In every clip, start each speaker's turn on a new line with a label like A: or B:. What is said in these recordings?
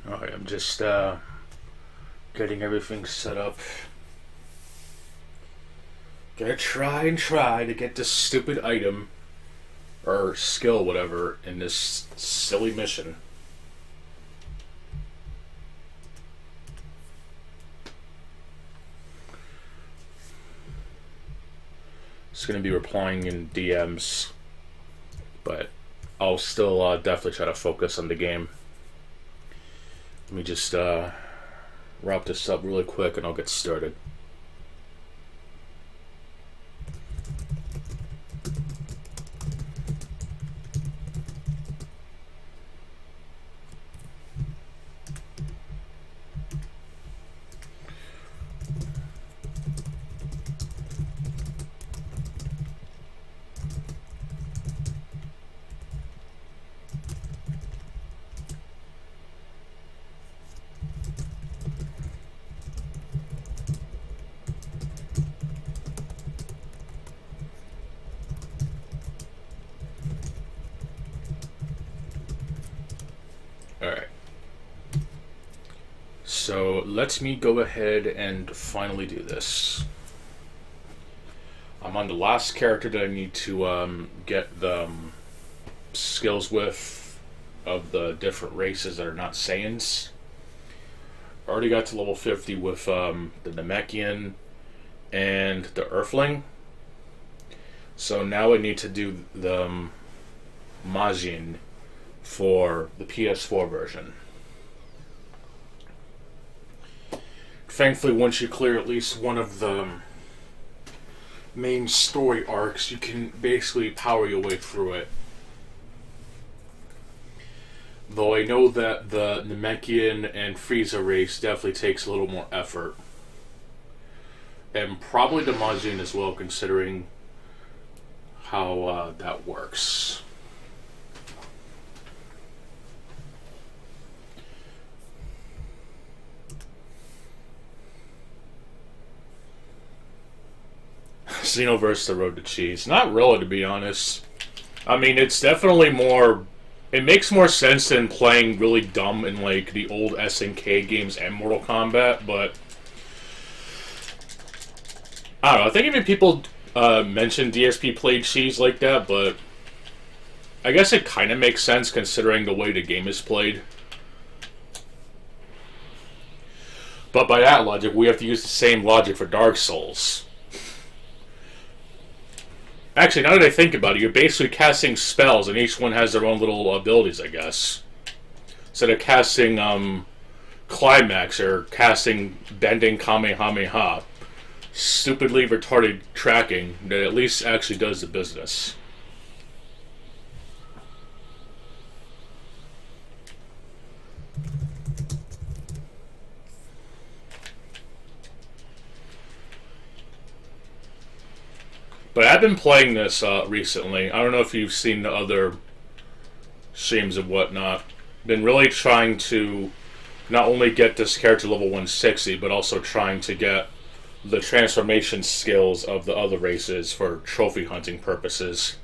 A: Alright, I'm just getting everything set up. Gonna try to get this stupid item or skill, whatever, in this silly mission. It's gonna be replying in DMs, but I'll still definitely try to focus on the game. Let me just wrap this up really quick and I'll get started. Alright. So let me go ahead and finally do this. I'm on the last character that I need to get the skills with of the different races that are not Saiyans. Already got to level 50 with the Namekian and the Earthling. So now I need to do the Majin for the PS4 version. Thankfully, once you clear at least one of the main story arcs, you can basically power your way through it. Though I know that the Namekian and Frieza race definitely takes a little more effort. And probably the Majin as well, considering how that works. Xenoverse, the road to cheese. Not really, to be honest. I mean, it's definitely more... It makes more sense than playing really dumb in, like, the old SNK games and Mortal Kombat, but... I don't know, I think even people mention DSP played cheese like that, but... I guess it kind of makes sense considering the way the game is played. But by that logic, we have to use the same logic for Dark Souls. Actually, now that I think about it, you're basically casting spells, and each one has their own little abilities, I guess. Instead of casting Climax or casting Bending Kamehameha. Stupidly retarded tracking that at least actually does the business. But I've been playing this recently. I don't know if you've seen the other streams and whatnot. Been really trying to not only get this character level 160, but also trying to get the transformation skills of the other races for trophy hunting purposes.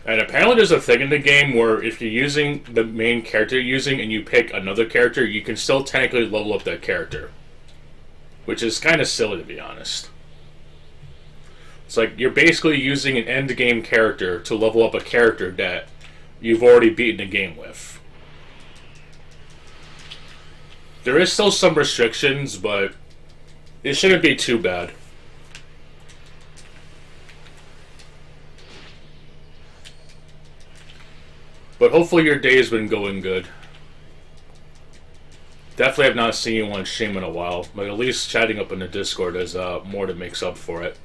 A: And apparently there's a thing in the game where if you're using the main character you're using and you pick another character, you can still technically level up that character. Which is kind of silly, to be honest. It's like you're basically using an endgame character to level up a character that you've already beaten the game with. There is still some restrictions, but it shouldn't be too bad. But hopefully your day has been going good. Definitely have not seen you on stream in a while, but at least chatting up in the Discord is more that makes up for it.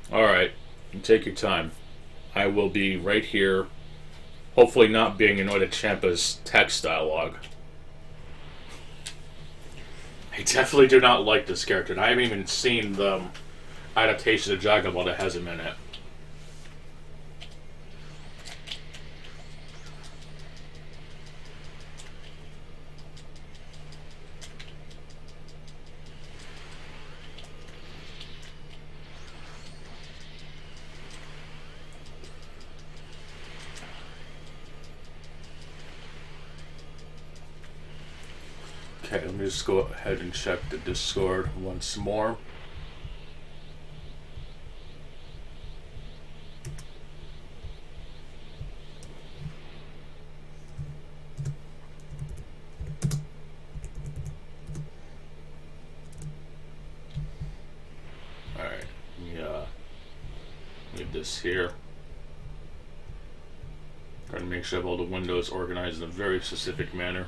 A: Alright, you take your time. I will be right here, hopefully not being annoyed at Champa's text dialogue. I definitely do not like this character, and I haven't even seen the adaptation of Dragon Ball that has him in it. Okay, let me just go ahead and check the Discord once more. Alright, leave this here. Trying to make sure I have all the windows organized in a very specific manner.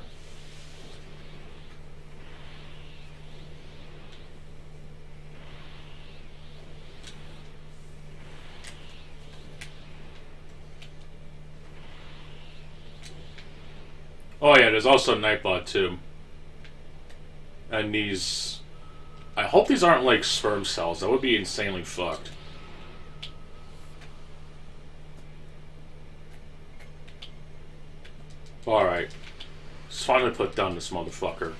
A: Oh yeah, there's also Nightbot too. And these... I hope these aren't like sperm cells. That would be insanely fucked. Alright. Let's finally put down this motherfucker.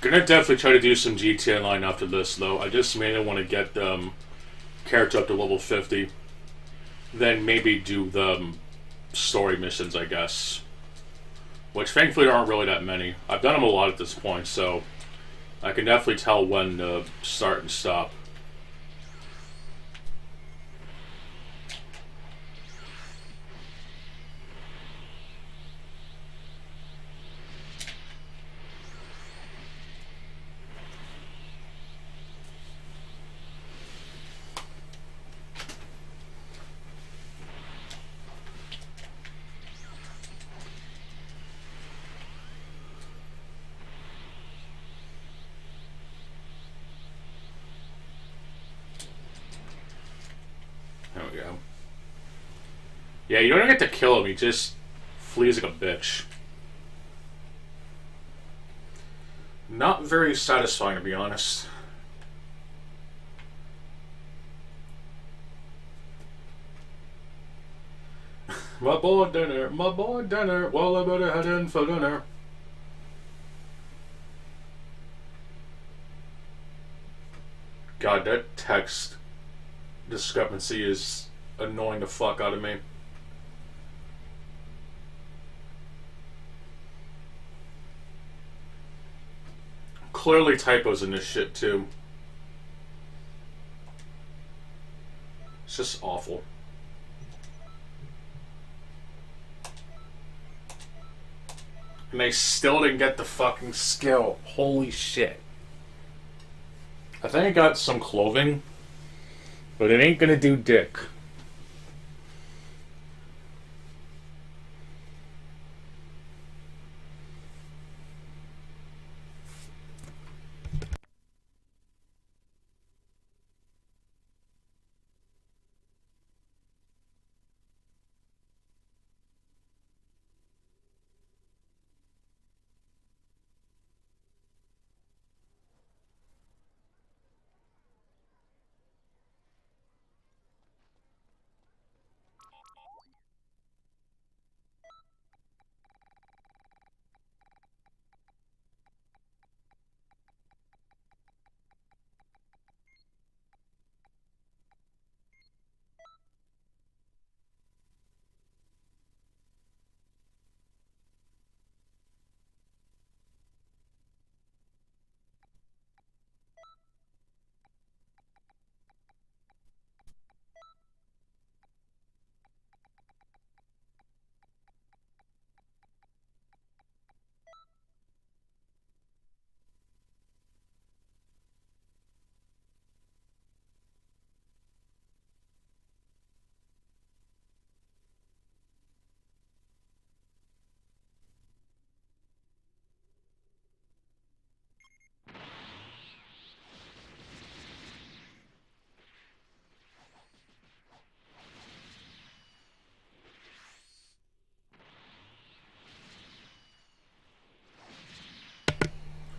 A: Gonna definitely try to do some GTA Online after this, though. I just mainly want to get the character up to level 50. Then maybe do the story missions, I guess. Which, thankfully, there aren't really that many. I've done them a lot at this point, so I can definitely tell when to start and stop. There we go. Yeah, you don't even get to kill him, he just flees like a bitch. Not very satisfying, to be honest. My boy dinner, well I better head in for dinner. God, that text discrepancy is annoying the fuck out of me. Clearly typos in this shit too. It's just awful. And they still didn't get the fucking skill. Holy shit. I think I got some clothing, but it ain't gonna do dick.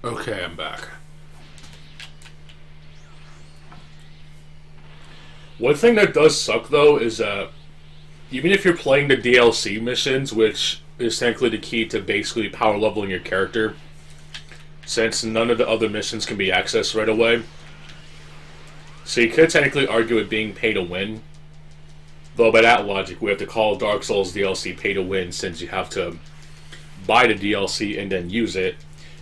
A: Okay, I'm back. One thing that does suck though is that even if you're playing the DLC missions, which is technically the key to basically power leveling your character, since none of the other missions can be accessed right away, so you could technically argue it being pay to win. Though by that logic, we have to call Dark Souls DLC pay to win, since you have to buy the DLC and then use it,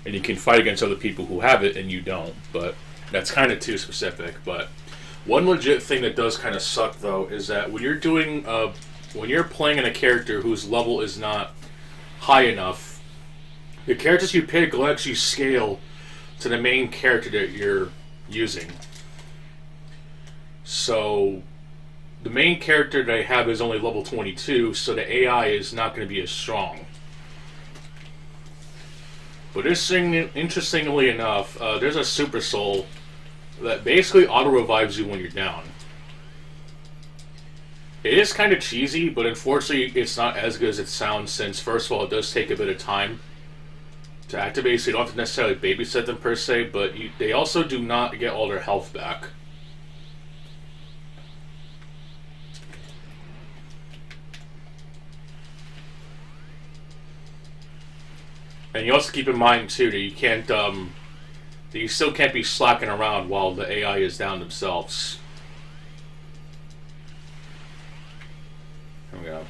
A: and you can fight against other people who have it and you don't. But that's kind of too specific. But one legit thing that does kind of suck though is that when you're playing in a character whose level is not high enough, the characters you pick will actually scale to the main character that you're using. So the main character that I have is only level 22, so the AI is not going to be as strong. But interestingly enough, there's a super soul that basically auto-revives you when you're down. It is kind of cheesy, but unfortunately it's not as good as it sounds, since first of all it does take a bit of time to activate, so you don't have to necessarily babysit them per se, but they also do not get all their health back. And you also keep in mind too that you can't, that you still can't be slacking around while the AI is down themselves. Here we go.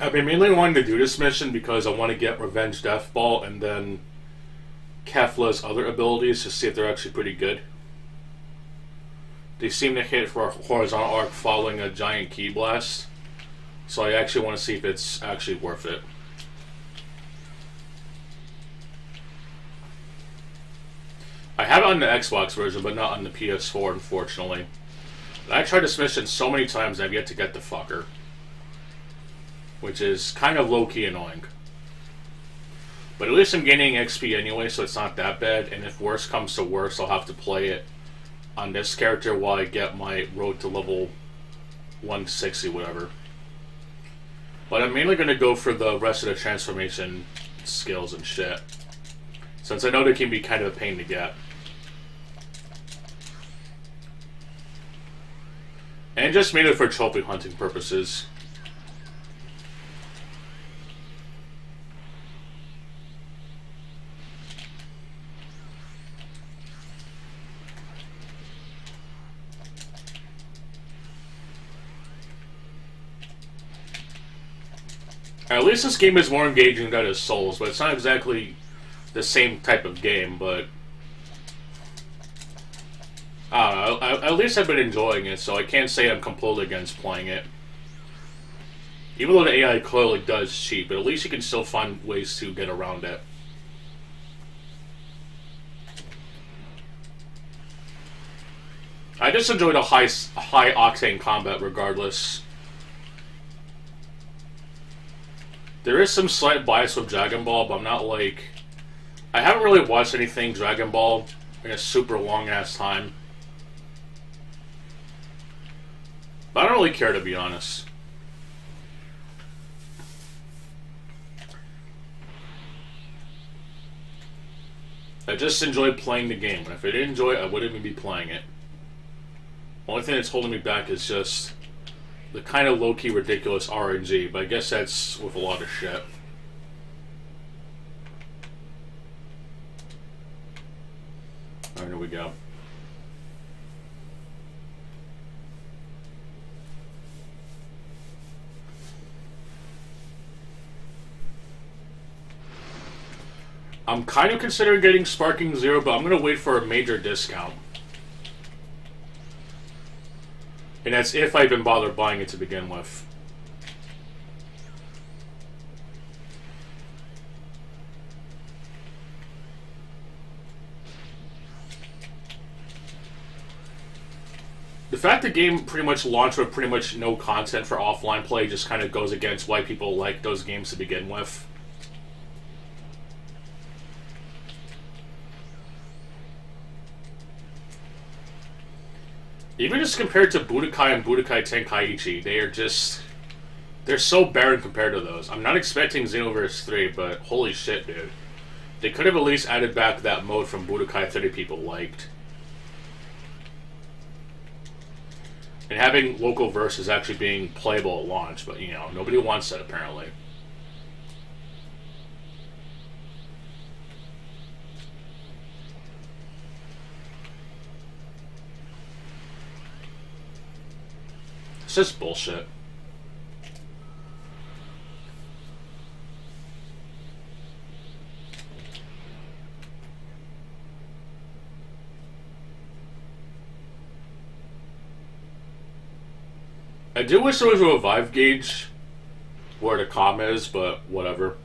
A: I've been mainly wanting to do this mission because I want to get Revenge Death Ball and then Kefla's other abilities to see if they're actually pretty good. They seem to hit for a horizontal arc following a giant ki blast, so I actually want to see if it's actually worth it. I have it on the Xbox version, but not on the PS4, unfortunately. I tried this mission so many times and I've yet to get the fucker, which is kind of low-key annoying. But at least I'm gaining XP anyway, so it's not that bad, and if worse comes to worse, I'll have to play it on this character while I get my road to level 160, whatever. But I'm mainly going to go for the rest of the transformation skills and shit, since I know they can be kind of a pain to get. And just mainly for trophy hunting purposes. At least this game is more engaging than Souls, but it's not exactly the same type of game, but I don't know, at least I've been enjoying it, so I can't say I'm completely against playing it. Even though the AI clearly does cheat, but at least you can still find ways to get around it. I just enjoy the high octane combat regardless. There is some slight bias with Dragon Ball, but I'm not like... I haven't really watched anything Dragon Ball in a super long-ass time. But I don't really care, to be honest. I just enjoy playing the game. And if I didn't enjoy it, I wouldn't even be playing it. The only thing that's holding me back is just the kind of low-key ridiculous RNG, but I guess that's with a lot of shit. Alright, here we go. I'm kind of considering getting Sparking Zero, but I'm going to wait for a major discount. And that's if I even bother buying it to begin with. The fact the game pretty much launched with pretty much no content for offline play just kind of goes against why people like those games to begin with. Even just compared to Budokai and Budokai Tenkaichi, They're so barren compared to those. I'm not expecting Xenoverse 3, but holy shit, dude. They could have at least added back that mode from Budokai 30 people liked. And having local verses actually being playable at launch, but you know, nobody wants that apparently. It's just bullshit. I do wish there was a revive gauge where the comma is, but whatever.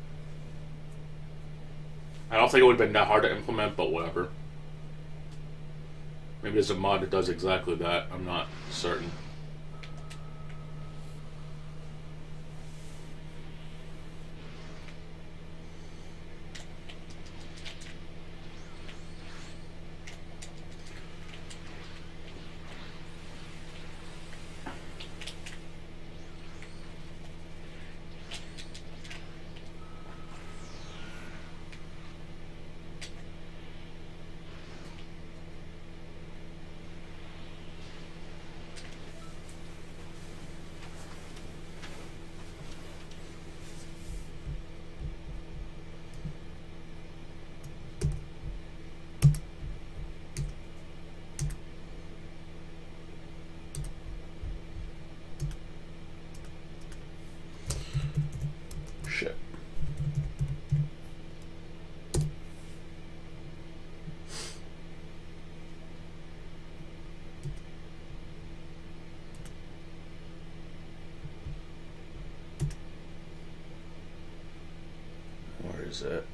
A: I don't think it would have been that hard to implement, but whatever. Maybe there's a mod that does exactly that. I'm not certain. Shit. Where is it?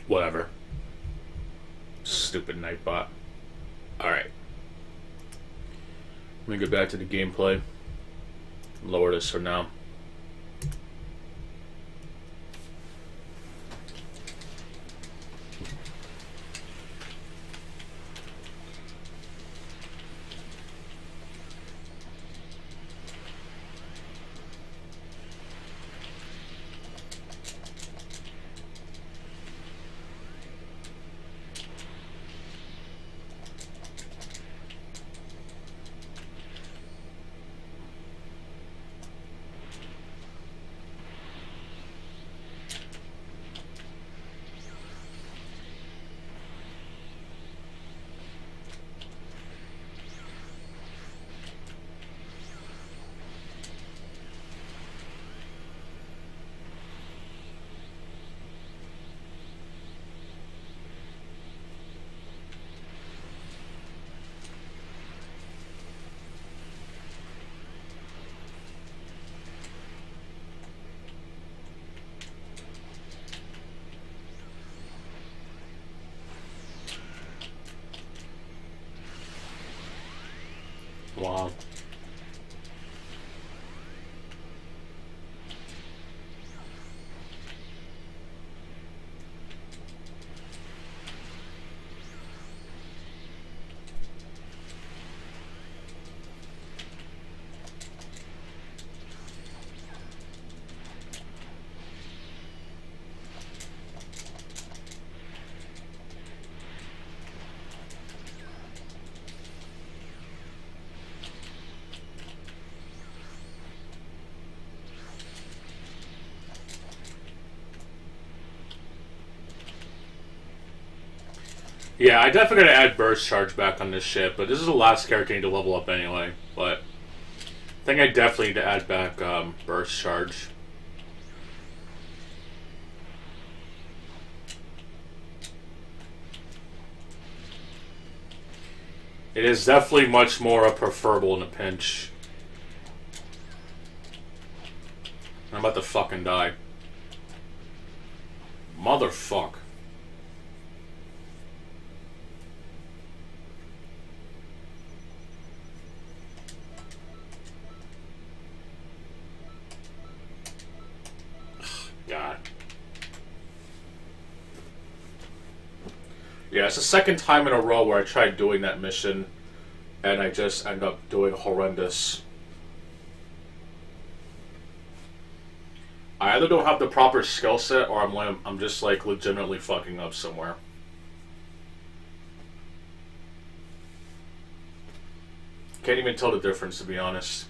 A: Whatever. Stupid Nightbot. Alright. Let me get back to the gameplay. Lower this for now. Wow. Yeah, I definitely gotta add burst charge back on this ship, but this is the last character I need to level up anyway. But I think I definitely need to add back burst charge. It is definitely much more preferable in a pinch. I'm about to fucking die. Motherfuck. God. Yeah, it's the second time in a row where I tried doing that mission and I just end up doing horrendous. I either don't have the proper skill set or I'm just like legitimately fucking up somewhere. Can't even tell the difference, to be honest.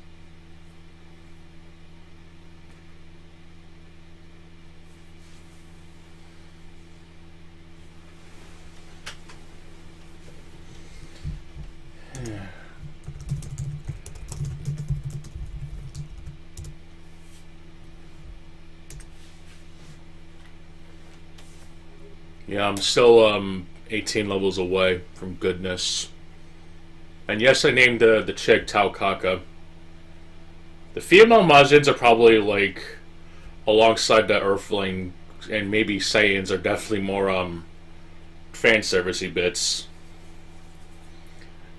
A: Yeah, I'm still 18 levels away from goodness. And yes, I named the chick Taukaka. The female Majins are probably like alongside the Earthling and maybe Saiyans are definitely more fan servicey bits.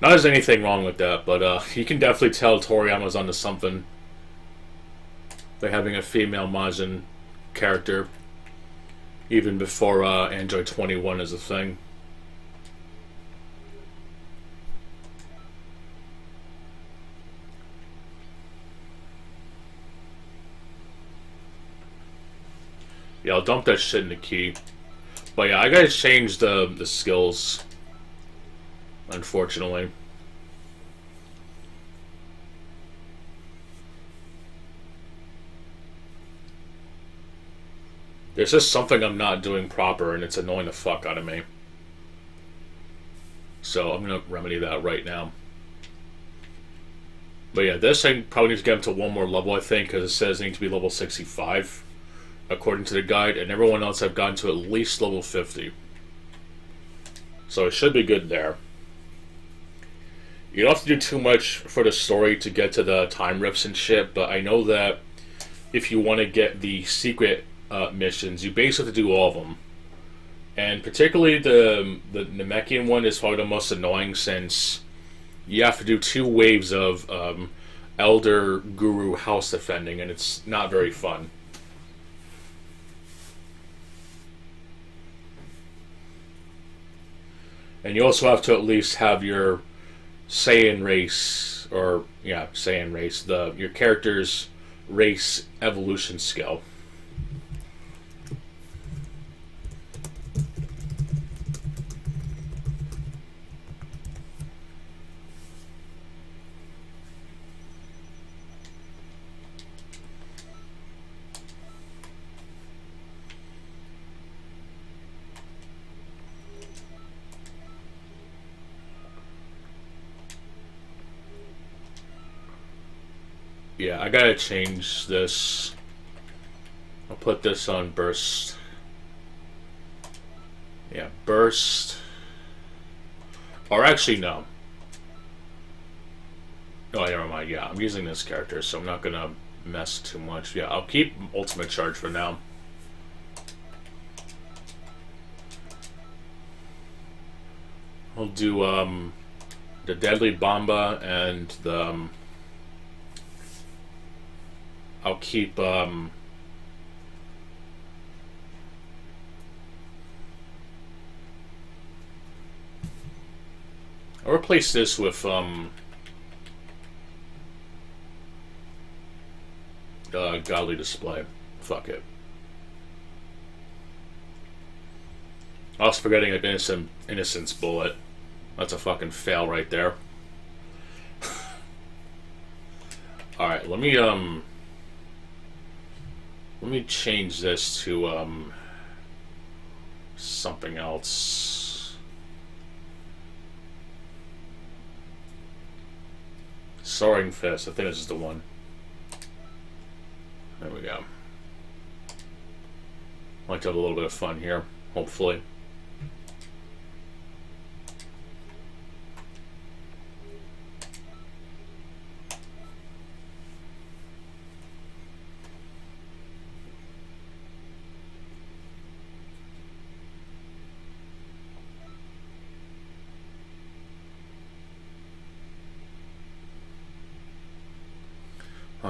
A: Not there's anything wrong with that, but you can definitely tell Toriyama's onto something. By having a female Majin character even before Android 21 is a thing. Yeah, I'll dump that shit in the key. But yeah, I gotta change the skills. Unfortunately. There's just something I'm not doing proper and it's annoying the fuck out of me. So I'm gonna remedy that right now. But yeah, this I probably need to get up to one more level, I think, because it says I need to be level 65 according to the guide, and everyone else I've gotten to at least level 50. So it should be good there. You don't have to do too much for the story to get to the time rifts and shit, but I know that if you want to get the secret missions, you basically have to do all of them. And particularly the Namekian one is probably the most annoying since you have to do 2 waves of Elder Guru house defending, and it's not very fun. And you also have to at least have your Saiyan race, or yeah, Saiyan race, your character's race evolution skill. Yeah, I gotta change this. I'll put this on burst. Yeah, burst. Or actually, no. Oh, never mind. Yeah, I'm using this character, so I'm not gonna mess too much. Yeah, I'll keep ultimate charge for now. I'll do the deadly bomba and the I'll keep I'll replace this with godly display. Fuck it. I was forgetting an innocence bullet. That's a fucking fail right there. Alright, let me change this to something else. Soaring Fist, I think this is the one. There we go. I like to have a little bit of fun here, hopefully.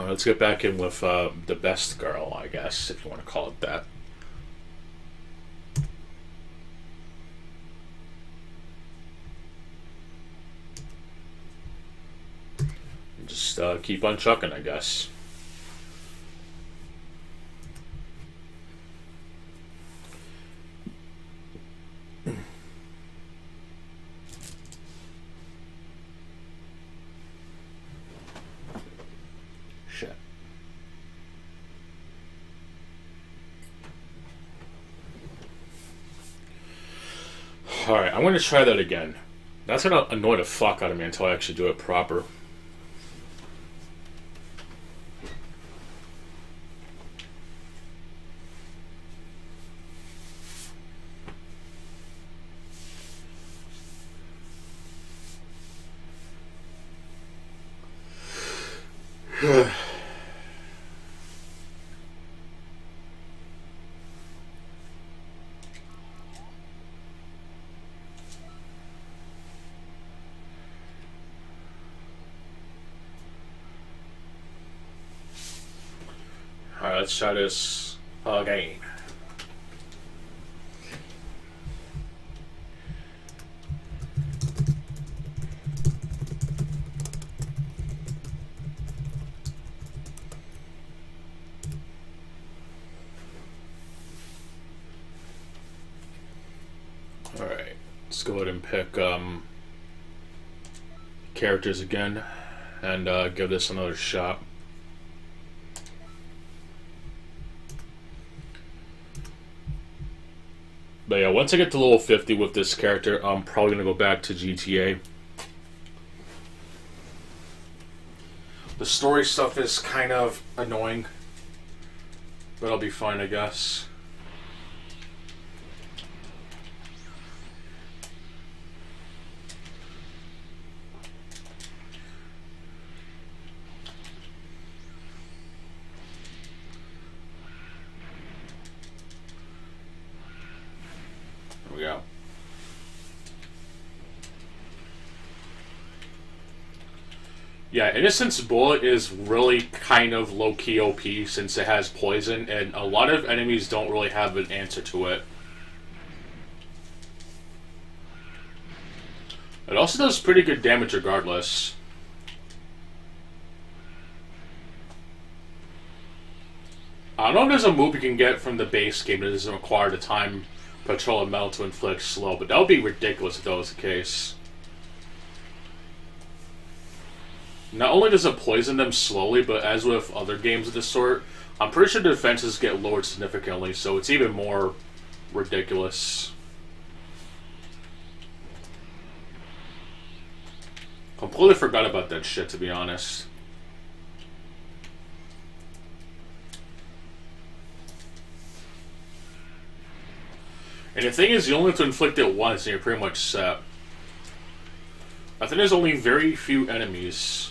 A: Let's get back in with the best girl, I guess, if you want to call it that. Just keep on chucking, I guess. Shit. Alright, I'm going to try that again. That's going to annoy the fuck out of me until I actually do it proper. Alright, let's try this again. Alright, let's go ahead and pick characters again and give this another shot. But yeah, once I get to level 50 with this character, I'm probably going to go back to GTA. The story stuff is kind of annoying, but I'll be fine, I guess. There we go. Yeah, Innocent's Bullet is really kind of low-key OP since it has poison, and a lot of enemies don't really have an answer to it. It also does pretty good damage regardless. I don't know if there's a move you can get from the base game that doesn't require the time patrol and metal to inflict slow, but that would be ridiculous if that was the case. Not only does it poison them slowly, but as with other games of this sort, I'm pretty sure defenses get lowered significantly, so it's even more ridiculous. Completely forgot about that shit, to be honest. And the thing is, you only have to inflict it once and you're pretty much set. I think there's only very few enemies.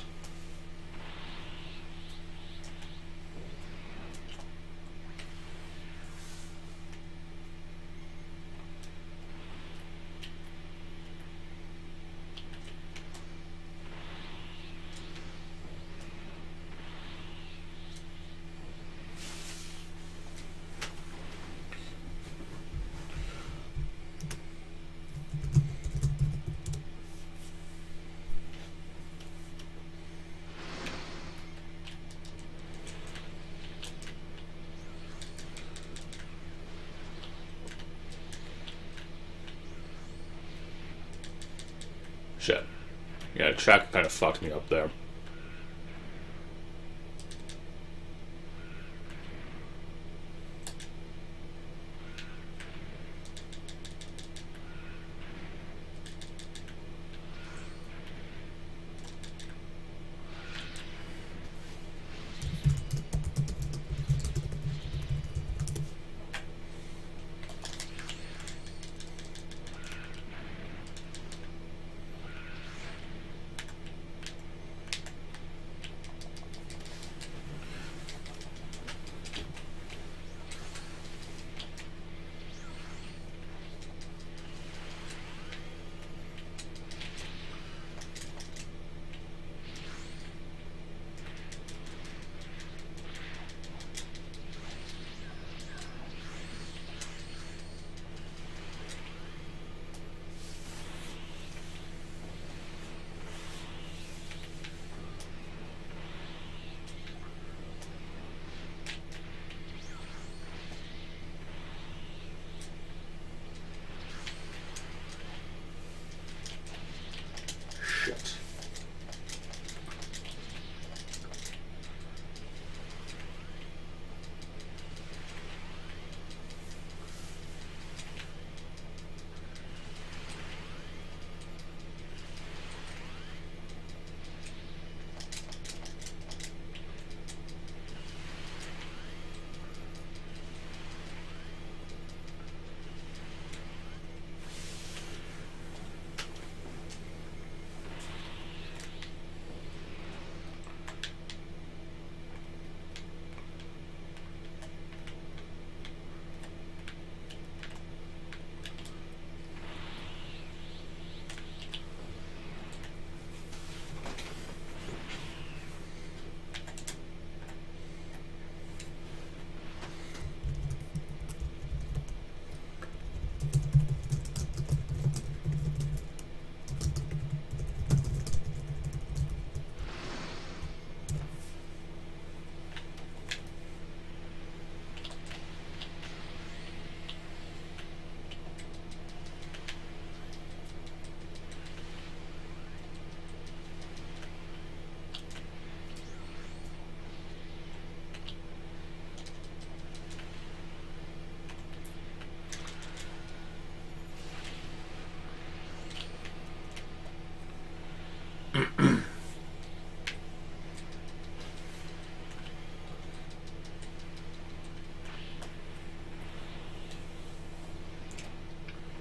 A: Shit. Yeah, the track kind of fucked me up there.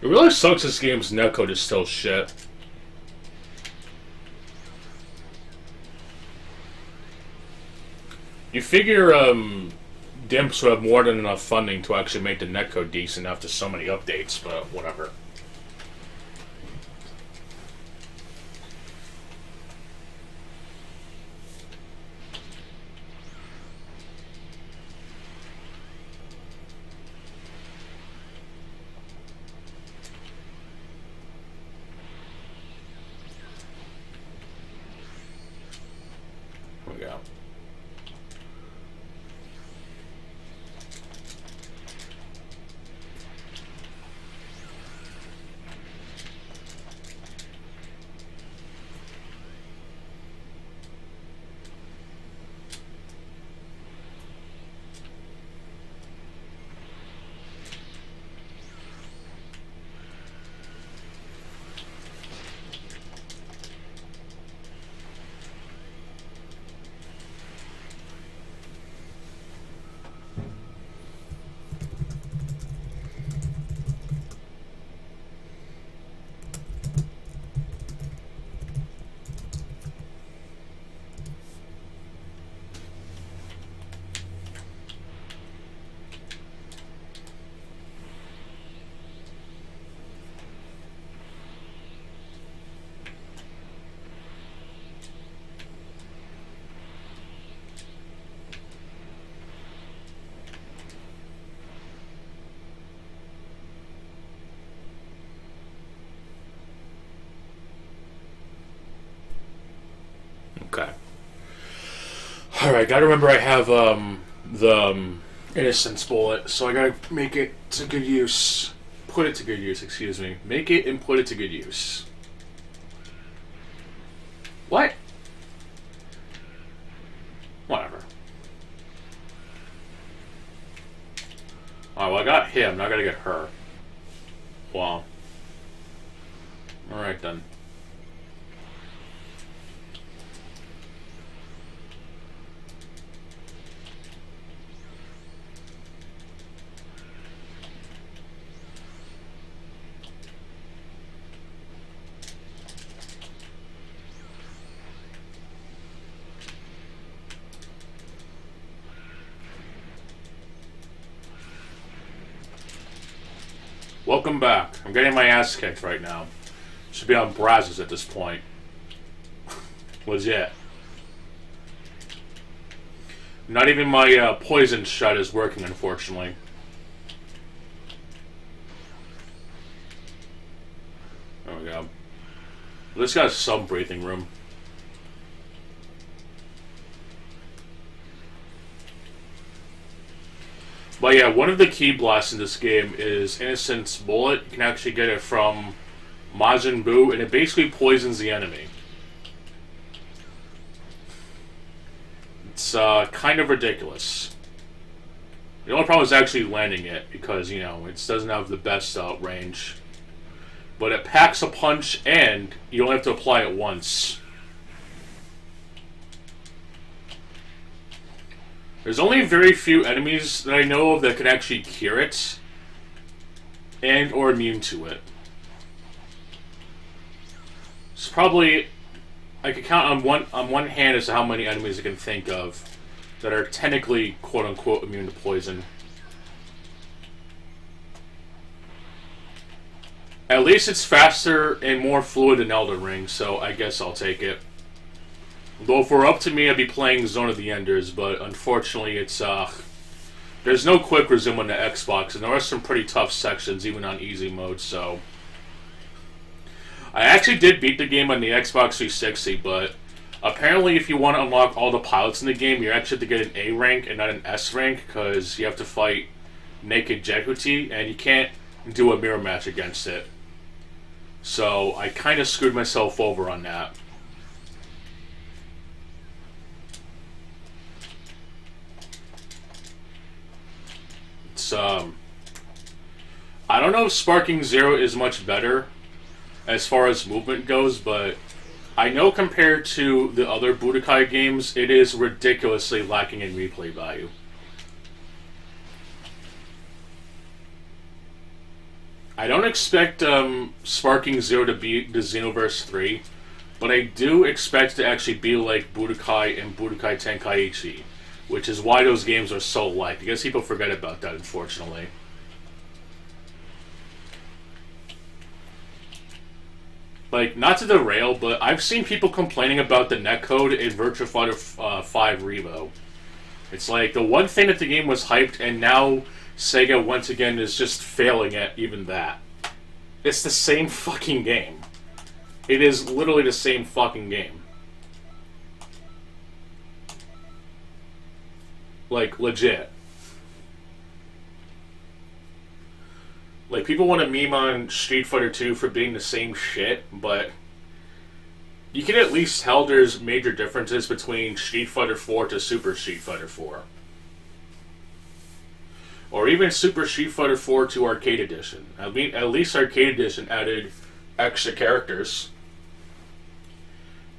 A: It really sucks this game's netcode is still shit. You figure, Dimps would have more than enough funding to actually make the netcode decent after so many updates, but whatever. Here we go. Okay. Alright, gotta remember I have the Innocence Bullet, so I gotta make it to good use. Put it to good use, excuse me. Make it and put it to good use. What? Whatever. Alright, well I got him, now I gotta get her. Wow. Alright then. Welcome back. I'm getting my ass kicked right now. Should be on Brazzers at this point. Legit. Not even my poison shot is working, unfortunately. There we go. This got some breathing room. But yeah, one of the key blasts in this game is Innocence Bullet. You can actually get it from Majin Buu, and it basically poisons the enemy. It's kind of ridiculous. The only problem is actually landing it, because, you know, it doesn't have the best range. But it packs a punch, and you only have to apply it once. There's only very few enemies that I know of that can actually cure it and or immune to it. It's probably, I could count on one hand as to how many enemies I can think of that are technically quote unquote immune to poison. At least it's faster and more fluid than Elden Ring, so I guess I'll take it. Though if it were up to me, I'd be playing Zone of the Enders, but unfortunately it's, there's no quick resume on the Xbox, and there are some pretty tough sections, even on easy mode, so... I actually did beat the game on the Xbox 360, but apparently if you want to unlock all the pilots in the game, you actually have to get an A rank and not an S rank, because you have to fight Naked Jehuti, and you can't do a mirror match against it. So I kind of screwed myself over on that. I don't know if Sparking Zero is much better as far as movement goes, but I know compared to the other Budokai games, it is ridiculously lacking in replay value. I don't expect Sparking Zero to beat the Xenoverse 3, but I do expect to actually be like Budokai and Budokai Tenkaichi, which is why those games are so liked. I guess people forget about that, unfortunately. Like, not to derail, but I've seen people complaining about the netcode in Virtua Fighter 5 Revo. It's like, the one thing that the game was hyped, and now Sega, once again, is just failing at even that. It's the same fucking game. It is literally the same fucking game. Like, legit. Like, people want to meme on Street Fighter 2 for being the same shit, but you can at least tell there's major differences between Street Fighter 4 to Super Street Fighter 4. Or even Super Street Fighter 4 to Arcade Edition. I mean, at least Arcade Edition added extra characters.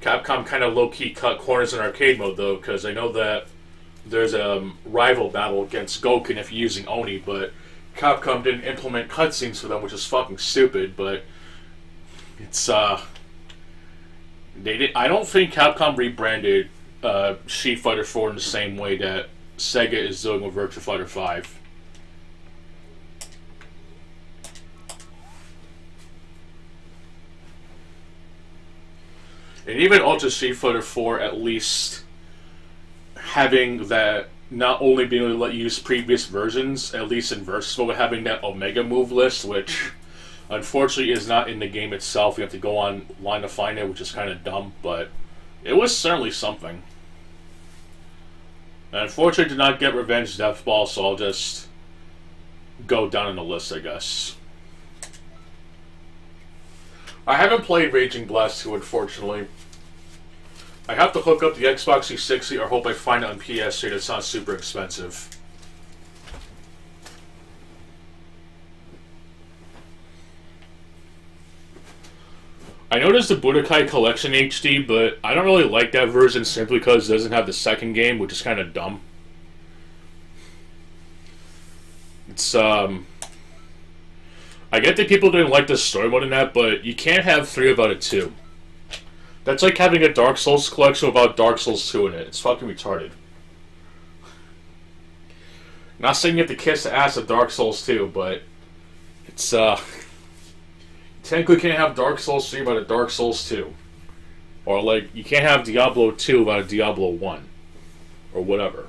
A: Capcom kind of low-key cut corners in arcade mode, though, because I know that there's a rival battle against Goken if you're using Oni, but Capcom didn't implement cutscenes for them, which is fucking stupid, but it's, they did. I don't think Capcom rebranded Street Fighter 4 in the same way that Sega is doing with Virtua Fighter 5. And even Ultra Street Fighter 4, at least having that, not only being able to let you use previous versions, at least in Versus Mode, having that Omega move list, which unfortunately is not in the game itself. You have to go online to find it, which is kind of dumb, but it was certainly something. And unfortunately, did not get Revenge Death Ball, so I'll just go down in the list, I guess. I haven't played Raging Blast 2, unfortunately. I have to hook up the Xbox 360 or hope I find it on PS3 that's not super expensive. I know there's the Budokai Collection HD, but I don't really like that version simply because it doesn't have the second game, which is kind of dumb. It's, I get that people didn't like the story mode in that, but you can't have 3 without a 2. That's like having a Dark Souls collection without Dark Souls 2 in it. It's fucking retarded. Not saying you have to kiss the ass of Dark Souls 2, but it's, technically can't have Dark Souls 3 without a Dark Souls 2. Or, like, you can't have Diablo 2 without a Diablo 1. Or whatever.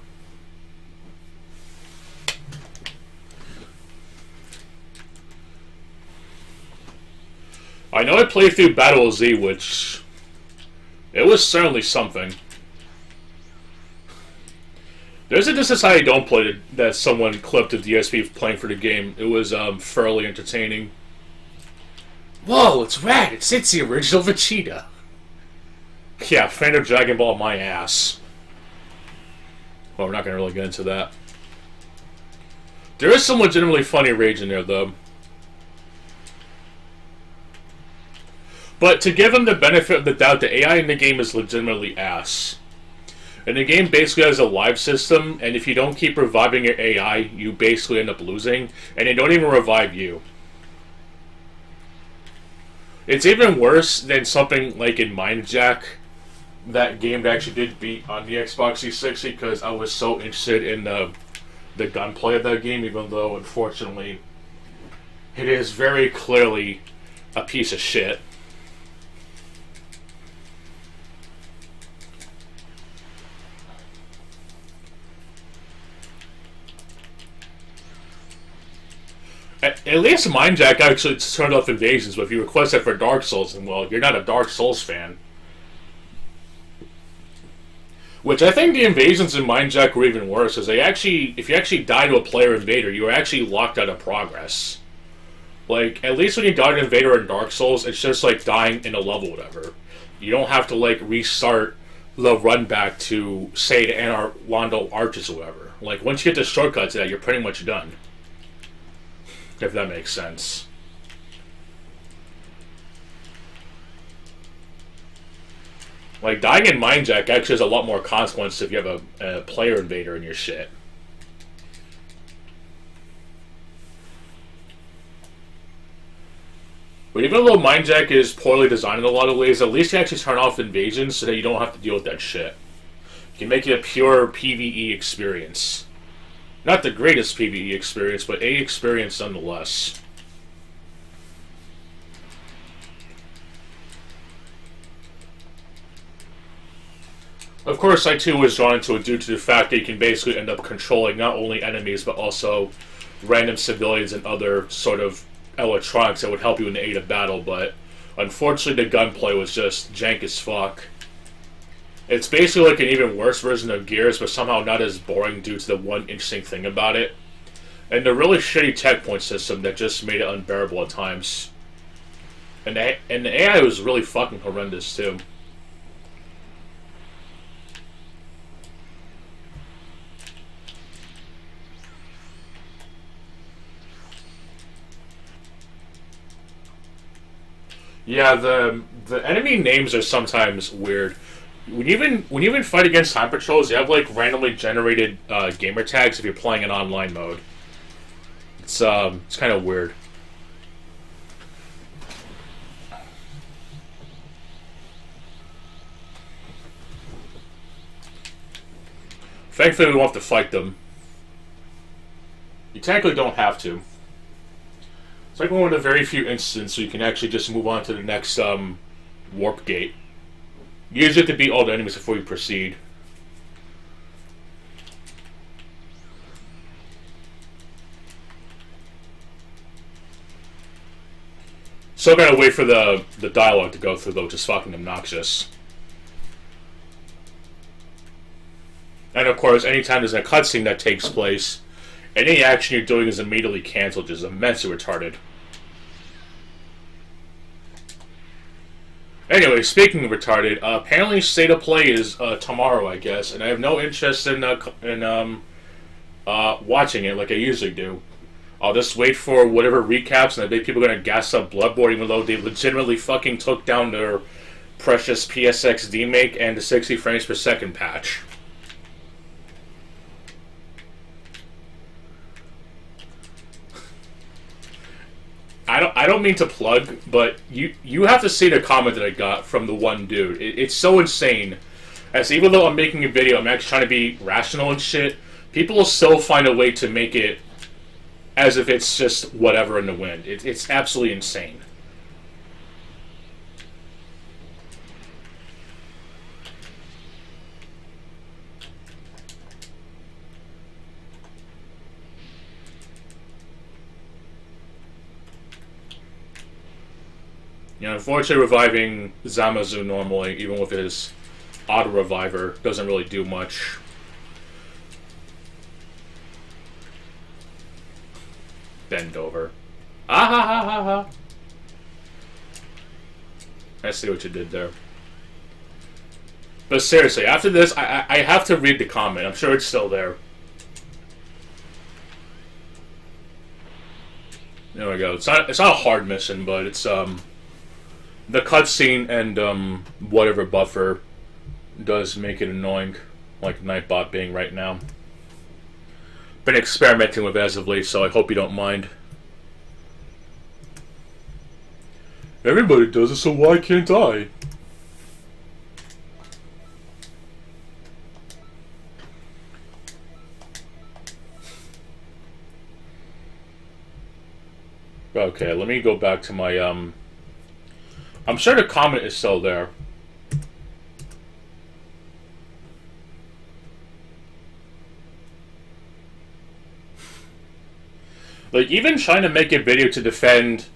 A: I know I played through Battle of Z, which it was certainly something. There's a Distance I Don't Play that someone clipped of DSP playing for the game. It was fairly entertaining. Whoa, it's rad! It's the original Vegeta. Yeah, fan of Dragon Ball, my ass. Well, we're not going to really get into that. There is some legitimately funny rage in there, though. But to give him the benefit of the doubt, the AI in the game is legitimately ass. And the game basically has a live system, and if you don't keep reviving your AI, you basically end up losing, and they don't even revive you. It's even worse than something like in Mind Jack, that game that actually did beat on the Xbox 360, because I was so interested in the gunplay of that game, even though, unfortunately, it is very clearly a piece of shit. At least Mind Jack actually turned off invasions, but if you request that for Dark Souls, then, well, you're not a Dark Souls fan. Which I think the invasions in Mind Jack were even worse, because if you actually die to a player invader, you are actually locked out of progress. Like, at least when you die to an invader in Dark Souls, it's just like dying in a level, whatever. You don't have to, like, restart the run back to, say, the Anarlando Arches or whatever. Like, once you get the shortcut to that, you're pretty much done. If that makes sense. Like, dying in Mind Jack actually has a lot more consequence if you have a player invader in your shit. But even though Mindjack is poorly designed in a lot of ways, at least you actually turn off invasions so that you don't have to deal with that shit. You can make it a pure PvE experience. Not the greatest PvE experience, but a experience nonetheless. Of course, I too was drawn into it due to the fact that you can basically end up controlling not only enemies, but also random civilians and other sort of electronics that would help you in the aid of battle, but unfortunately the gunplay was just jank as fuck. It's basically like an even worse version of Gears, but somehow not as boring due to the one interesting thing about it. And the really shitty checkpoint system that just made it unbearable at times. And the AI was really fucking horrendous too. Yeah, the enemy names are sometimes weird. When you even fight against time patrols, you have like randomly generated gamer tags if you're playing in online mode. It's kind of weird. Thankfully, we won't have to fight them. You technically don't have to. It's like one of the very few instances where you can actually just move on to the next warp gate. You usually have to beat all the enemies before you proceed. Still gotta wait for the dialogue to go through though, which is fucking obnoxious. And of course, anytime there's a cutscene that takes place, any action you're doing is immediately cancelled, which is immensely retarded. Anyway, speaking of retarded, apparently State of Play is tomorrow, I guess, and I have no interest in watching it like I usually do. I'll just wait for whatever recaps, and I bet people are going to gas up Bloodborne, even though they legitimately fucking took down their precious PSXD make and the 60 frames per second patch. I don't mean to plug, but you have to see the comment that I got from the one dude. It's so insane. As even though I'm making a video, I'm actually trying to be rational and shit, people will still find a way to make it as if it's just whatever in the wind. It's absolutely insane. You know, unfortunately, reviving Zamazu normally, even with his auto reviver, doesn't really do much. Bend over. Ah ha ha ha ha. I see what you did there. But seriously, after this, I have to read the comment. I'm sure it's still there. There we go. It's not a hard mission, but it's the cutscene and whatever buffer does make it annoying, like Nightbot being right now. Been experimenting with it as of late, so I hope you don't mind. Everybody does it, so why can't I? Okay, let me go back to my I'm sure the comment is still there. Like, even trying to make a video to defend...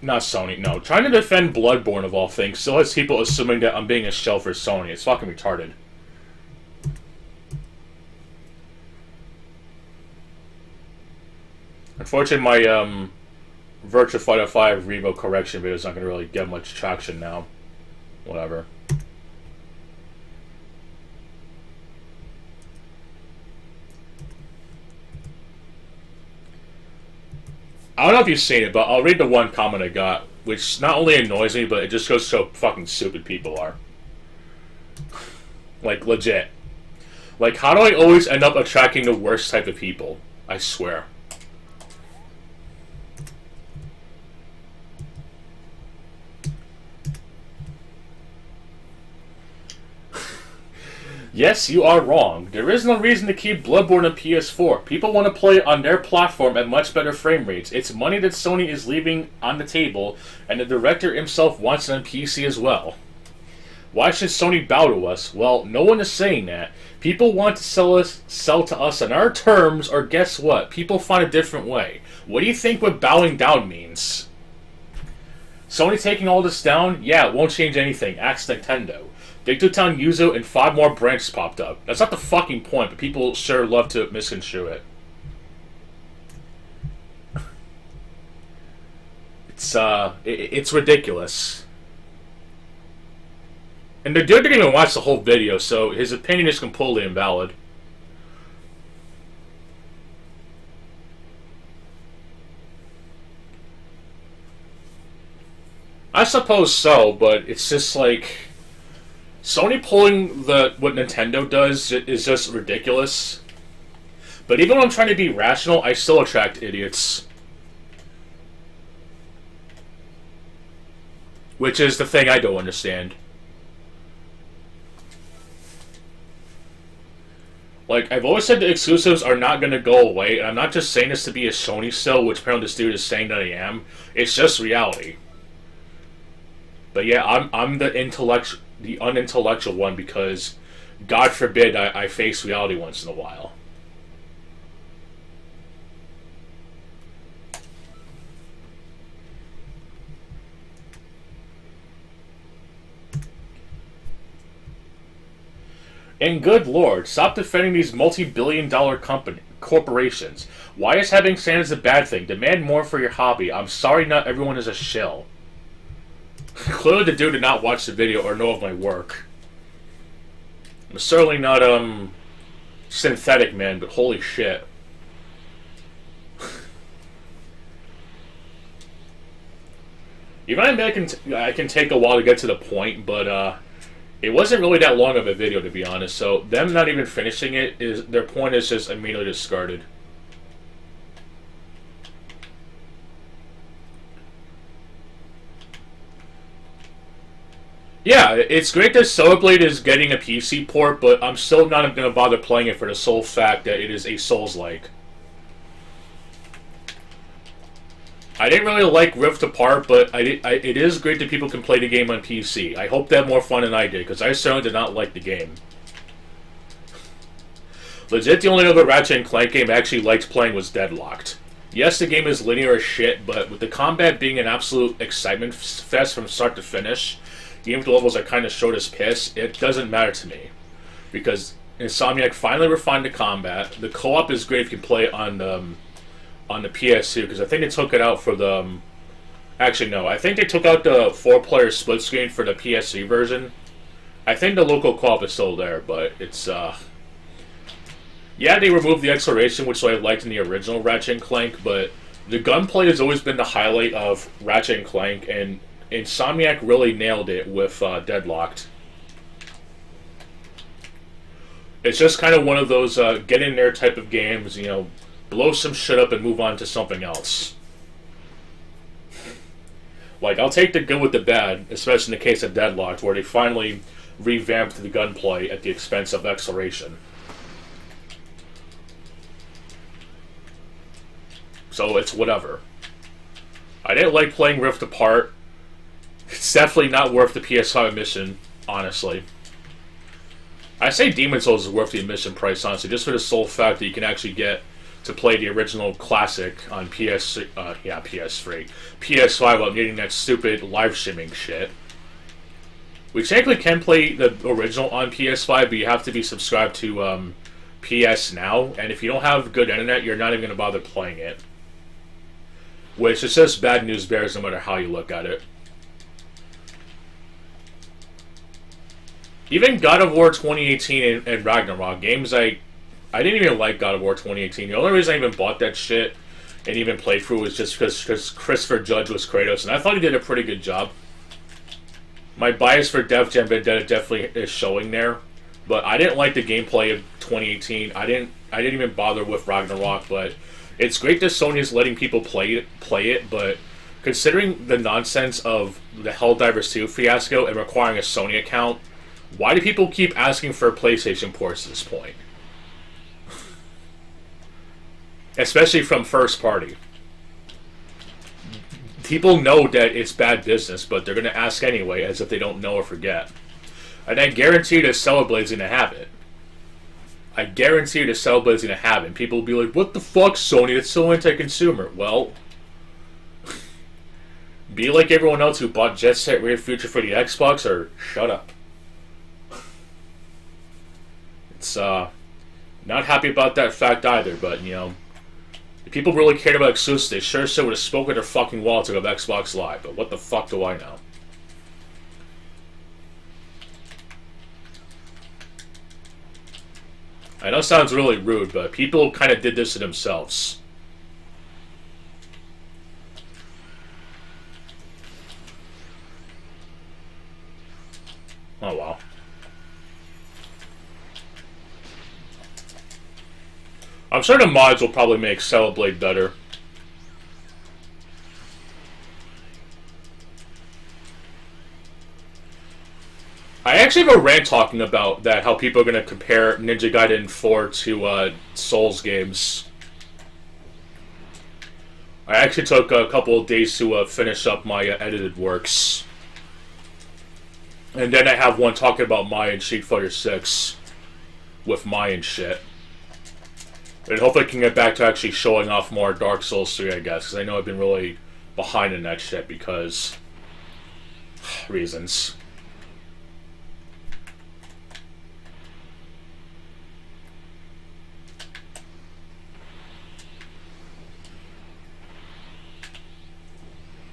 A: not Sony, no. Trying to defend Bloodborne, of all things, still has people assuming that I'm being a shell for Sony. It's fucking retarded. Unfortunately, my, Virtua Fighter 5 Revo correction video is not going to really get much traction now. Whatever. I don't know if you've seen it, but I'll read the one comment I got, which not only annoys me, but it just goes so fucking stupid people are. Like, legit. Like, how do I always end up attracting the worst type of people? I swear. Yes, you are wrong. There is no reason to keep Bloodborne on PS4. People want to play it on their platform at much better frame rates. It's money that Sony is leaving on the table, and the director himself wants it on PC as well. Why should Sony bow to us? Well, no one is saying that. People want to sell to us on our terms, or guess what? People find a different way. What do you think what bowing down means? Sony taking all this down? Yeah, it won't change anything. Ask Nintendo. Dictotown Yuzu and 5 more branches popped up. That's not the fucking point, but people sure love to misconstrue it. It's ridiculous. And the dude didn't even watch the whole video, so his opinion is completely invalid. I suppose so, but it's just like... Sony pulling what Nintendo does is just ridiculous. But even when I'm trying to be rational, I still attract idiots. Which is the thing I don't understand. Like, I've always said the exclusives are not going to go away, and I'm not just saying this to be a Sony sell, which apparently this dude is saying that I am. It's just reality. But yeah, I'm the unintellectual one because, God forbid, I face reality once in a while. And good lord, stop defending these multi-billion-dollar corporations. Why is having standards a bad thing? Demand more for your hobby. I'm sorry not everyone is a shill. Clearly the dude did not watch the video or know of my work. I'm certainly not, synthetic, man, but holy shit. Even I can take a while to get to the point, but, it wasn't really that long of a video, to be honest, so them not even finishing it, their point is just immediately discarded. Yeah, it's great that Celeblade is getting a PC port, but I'm still not going to bother playing it for the sole fact that it is a Souls-like. I didn't really like Rift Apart, but it is great that people can play the game on PC. I hope they have more fun than I did, because I certainly did not like the game. Legit, the only other Ratchet & Clank game I actually liked playing was Deadlocked. Yes, the game is linear as shit, but with the combat being an absolute excitement fest from start to finish, even if the levels are kind of short as piss, it doesn't matter to me. Because Insomniac finally refined the combat. The co-op is great if you can play it on the PS2, because I think they took it out for the... actually, no. I think they took out the 4-player split screen for the PS3 version. I think the local co-op is still there, but it's, yeah, they removed the exploration, which I liked in the original Ratchet & Clank, but the gunplay has always been the highlight of Ratchet & Clank, and Insomniac really nailed it with Deadlocked. It's just kind of one of those get in there type of games, you know, blow some shit up and move on to something else. Like, I'll take the good with the bad, especially in the case of Deadlocked, where they finally revamped the gunplay at the expense of exploration. So it's whatever. I didn't like playing Rift Apart. It's definitely not worth the PS5 admission, honestly. I say Demon's Souls is worth the admission price, honestly, just for the sole fact that you can actually get to play the original classic on PS3, PS5 without needing that stupid live streaming shit. We technically can play the original on PS5, but you have to be subscribed to PS Now, and if you don't have good internet, you're not even going to bother playing it. Which is just bad news bears no matter how you look at it. Even God of War 2018 and Ragnarok, games I didn't even like God of War 2018. The only reason I even bought that shit and even played through was just because Christopher Judge was Kratos, and I thought he did a pretty good job. My bias for Def Jam Vendetta definitely is showing there, but I didn't like the gameplay of 2018. I didn't even bother with Ragnarok, but it's great that Sony is letting people play it, but considering the nonsense of the Helldivers 2 fiasco and requiring a Sony account, Why do people keep asking for PlayStation ports at this point? Especially from first party. People know that it's bad business, but they're going to ask anyway, as if they don't know or forget. And I guarantee that Cellblade's going to have it. I guarantee that Cellblade's going to have it. And people will be like, what the fuck, Sony? It's so anti-consumer. Well, be like everyone else who bought Jet Set Radio Future for the Xbox, or shut up. It's, not happy about that fact either, but, you know, if people really cared about exclusives, they sure would have spoken their fucking wallets of Xbox Live, but what the fuck do I know? I know it sounds really rude, but people kind of did this to themselves. Oh wow. I'm sure the mods will probably make Cellblade better. I actually have a rant talking about that, how people are going to compare Ninja Gaiden 4 to Souls games. I actually took a couple of days to finish up my edited works. And then I have one talking about Mayan Street Fighter 6 with Mayan shit. And hopefully I can get back to actually showing off more Dark Souls 3, I guess, because I know I've been really behind in that shit because reasons.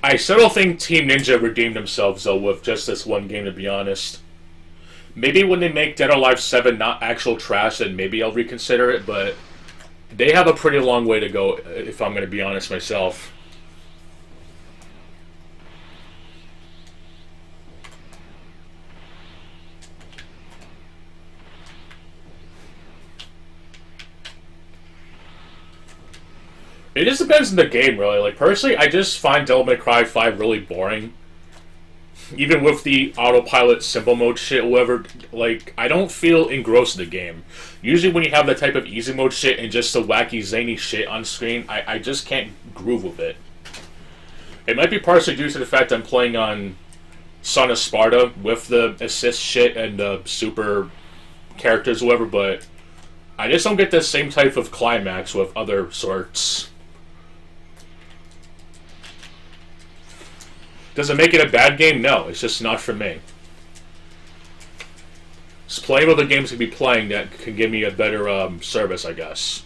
A: I still don't think Team Ninja redeemed themselves, though, with just this one game, to be honest. Maybe when they make Dead or Alive 7 not actual trash, then maybe I'll reconsider it, but they have a pretty long way to go, if I'm going to be honest myself. It just depends on the game, really. Like, personally, I just find Devil May Cry 5 really boring. Even with the autopilot simple mode shit, whatever, like, I don't feel engrossed in the game. Usually when you have that type of easy mode shit and just the wacky, zany shit on screen, I just can't groove with it. It might be partially due to the fact I'm playing on Son of Sparta with the assist shit and the super characters, whatever, but I just don't get the same type of climax with other sorts. Does it make it a bad game? No, it's just not for me. Just playing with the games to be playing that can give me a better service, I guess.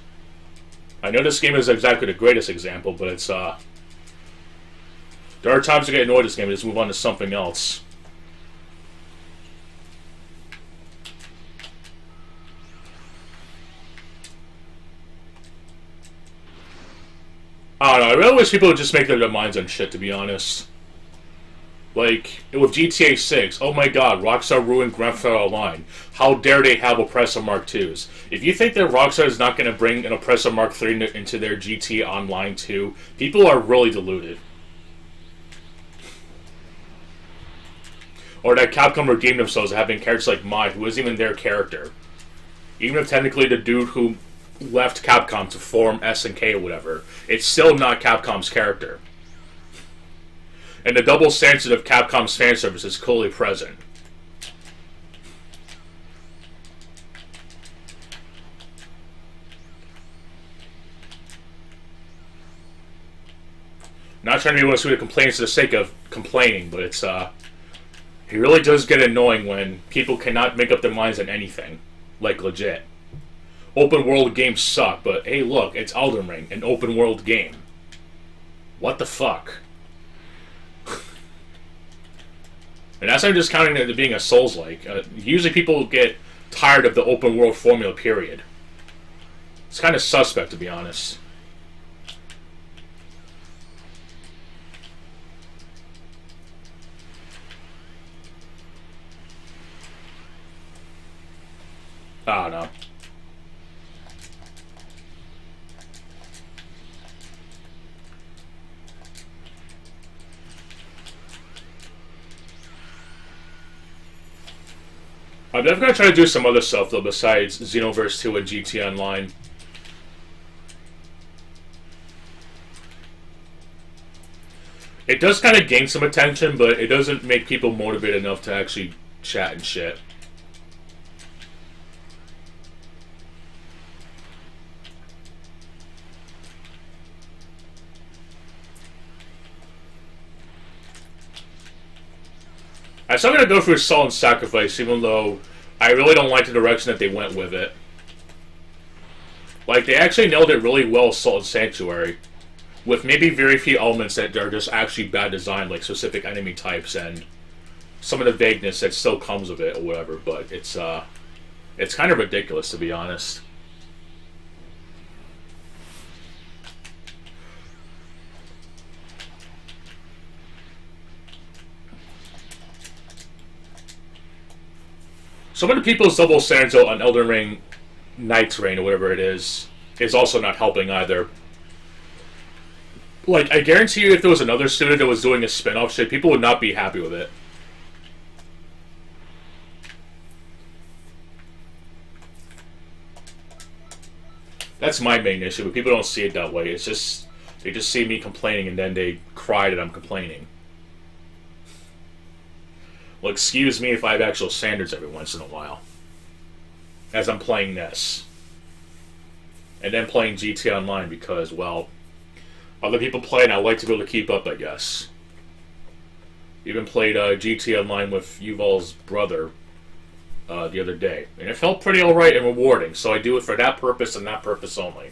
A: I know this game is exactly the greatest example, but it's there are times I get annoyed with this game and just move on to something else. I don't know, I really wish people would just make their minds on shit, to be honest. Like, with GTA 6, oh my god, Rockstar ruined Grand Theft Auto Online. How dare they have Oppressor Mark 2s? If you think that Rockstar is not going to bring an Oppressor Mark 3 into their GTA Online 2, people are really deluded. Or that Capcom redeemed themselves having characters like Mai, who isn't even their character. Even if technically the dude who left Capcom to form SNK or whatever, it's still not Capcom's character. And the double standard of Capcom's fan service is clearly present. Not trying to be one of the complaints for the sake of complaining, but it's it really does get annoying when people cannot make up their minds on anything. Like, legit. Open world games suck, but hey look, it's Elden Ring, an open world game. What the fuck? And that's not just counting it as being a Souls-like. Usually people get tired of the open world formula, period. It's kind of suspect, to be honest. I don't know. I'm definitely going to try to do some other stuff, though, besides Xenoverse 2 and GT Online. It does kind of gain some attention, but it doesn't make people motivated enough to actually chat and shit. I'm still going to go through Salt and Sacrifice, even though I really don't like the direction that they went with it. Like, they actually nailed it really well, Salt and Sanctuary. With maybe very few elements that are just actually bad design, like specific enemy types and some of the vagueness that still comes with it or whatever, but it's kind of ridiculous, to be honest. Some of the people's double standards on Elden Ring Night's Reign or whatever it is also not helping either. Like, I guarantee you if there was another studio that was doing a spin-off shit, people would not be happy with it. That's my main issue, but people don't see it that way. It's just, they just see me complaining and then they cry that I'm complaining. Well, excuse me if I have actual standards every once in a while. As I'm playing this. And then playing GT Online because, well, other people play and I like to be able to keep up, I guess. Even played GT Online with Yuval's brother the other day. And it felt pretty alright and rewarding, so I do it for that purpose and that purpose only.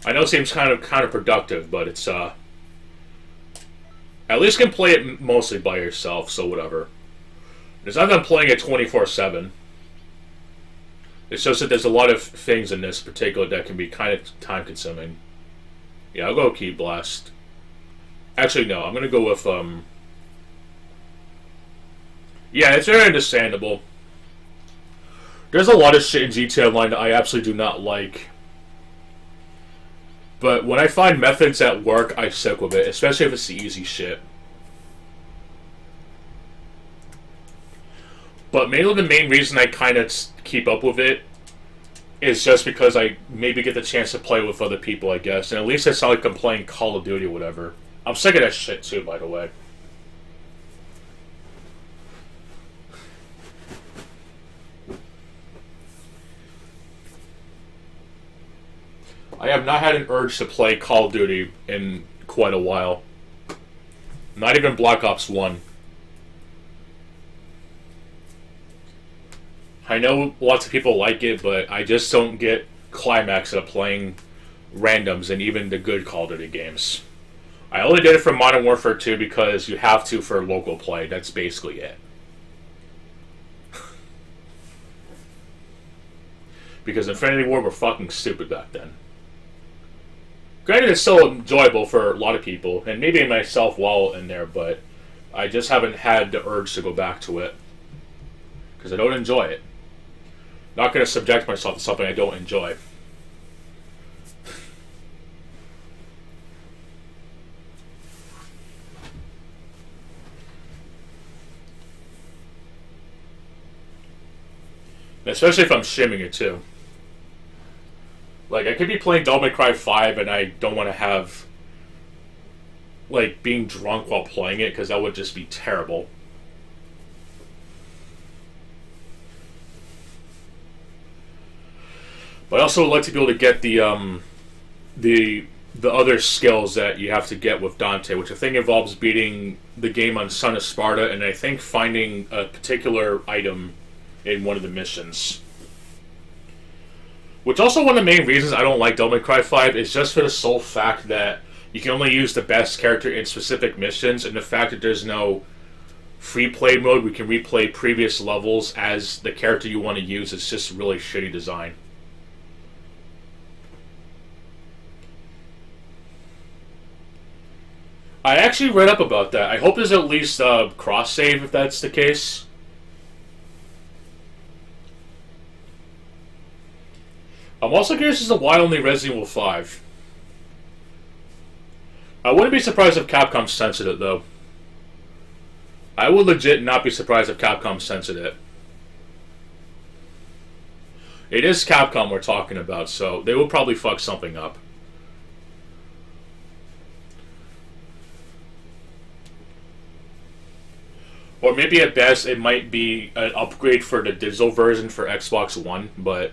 A: I know it seems kind of counterproductive, but it's, at least can play it mostly by yourself, so whatever. It's not that I'm playing it 24/7. It's just that there's a lot of things in this particular that can be kind of time-consuming. Yeah, I'll go Key Blast. Actually, no, I'm going to go with, yeah, it's very understandable. There's a lot of shit in GTA Online that I absolutely do not like. But when I find methods that work, I stick with it, especially if it's the easy shit. But mainly the main reason I kind of keep up with it is just because I maybe get the chance to play with other people, I guess. And at least it's not like I'm playing Call of Duty or whatever. I'm sick of that shit too, by the way. I have not had an urge to play Call of Duty in quite a while. Not even Black Ops 1. I know lots of people like it, but I just don't get climax of playing randoms in even the good Call of Duty games. I only did it for Modern Warfare 2 because you have to for local play. That's basically it. Because Infinity War were fucking stupid back then. Granted, it's still enjoyable for a lot of people, and maybe myself while in there, but I just haven't had the urge to go back to it. Because I don't enjoy it. Not going to subject myself to something I don't enjoy. Especially if I'm shimming it too. Like, I could be playing Devil May Cry 5 and I don't want to have, like, being drunk while playing it, because that would just be terrible. But I also would like to be able to get the other skills that you have to get with Dante, which I think involves beating the game on Son of Sparta, and I think finding a particular item in one of the missions. Which also one of the main reasons I don't like Devil May Cry 5 is just for the sole fact that you can only use the best character in specific missions, and the fact that there's no free play mode, we can replay previous levels as the character you want to use. It's just really shitty design. I actually read up about that. I hope there's at least cross-save if that's the case. I'm also curious as to why only Resident Evil 5. I wouldn't be surprised if Capcom censored it, though. I would legit not be surprised if Capcom censored it. It is Capcom we're talking about, so they will probably fuck something up. Or maybe at best it might be an upgrade for the digital version for Xbox One, but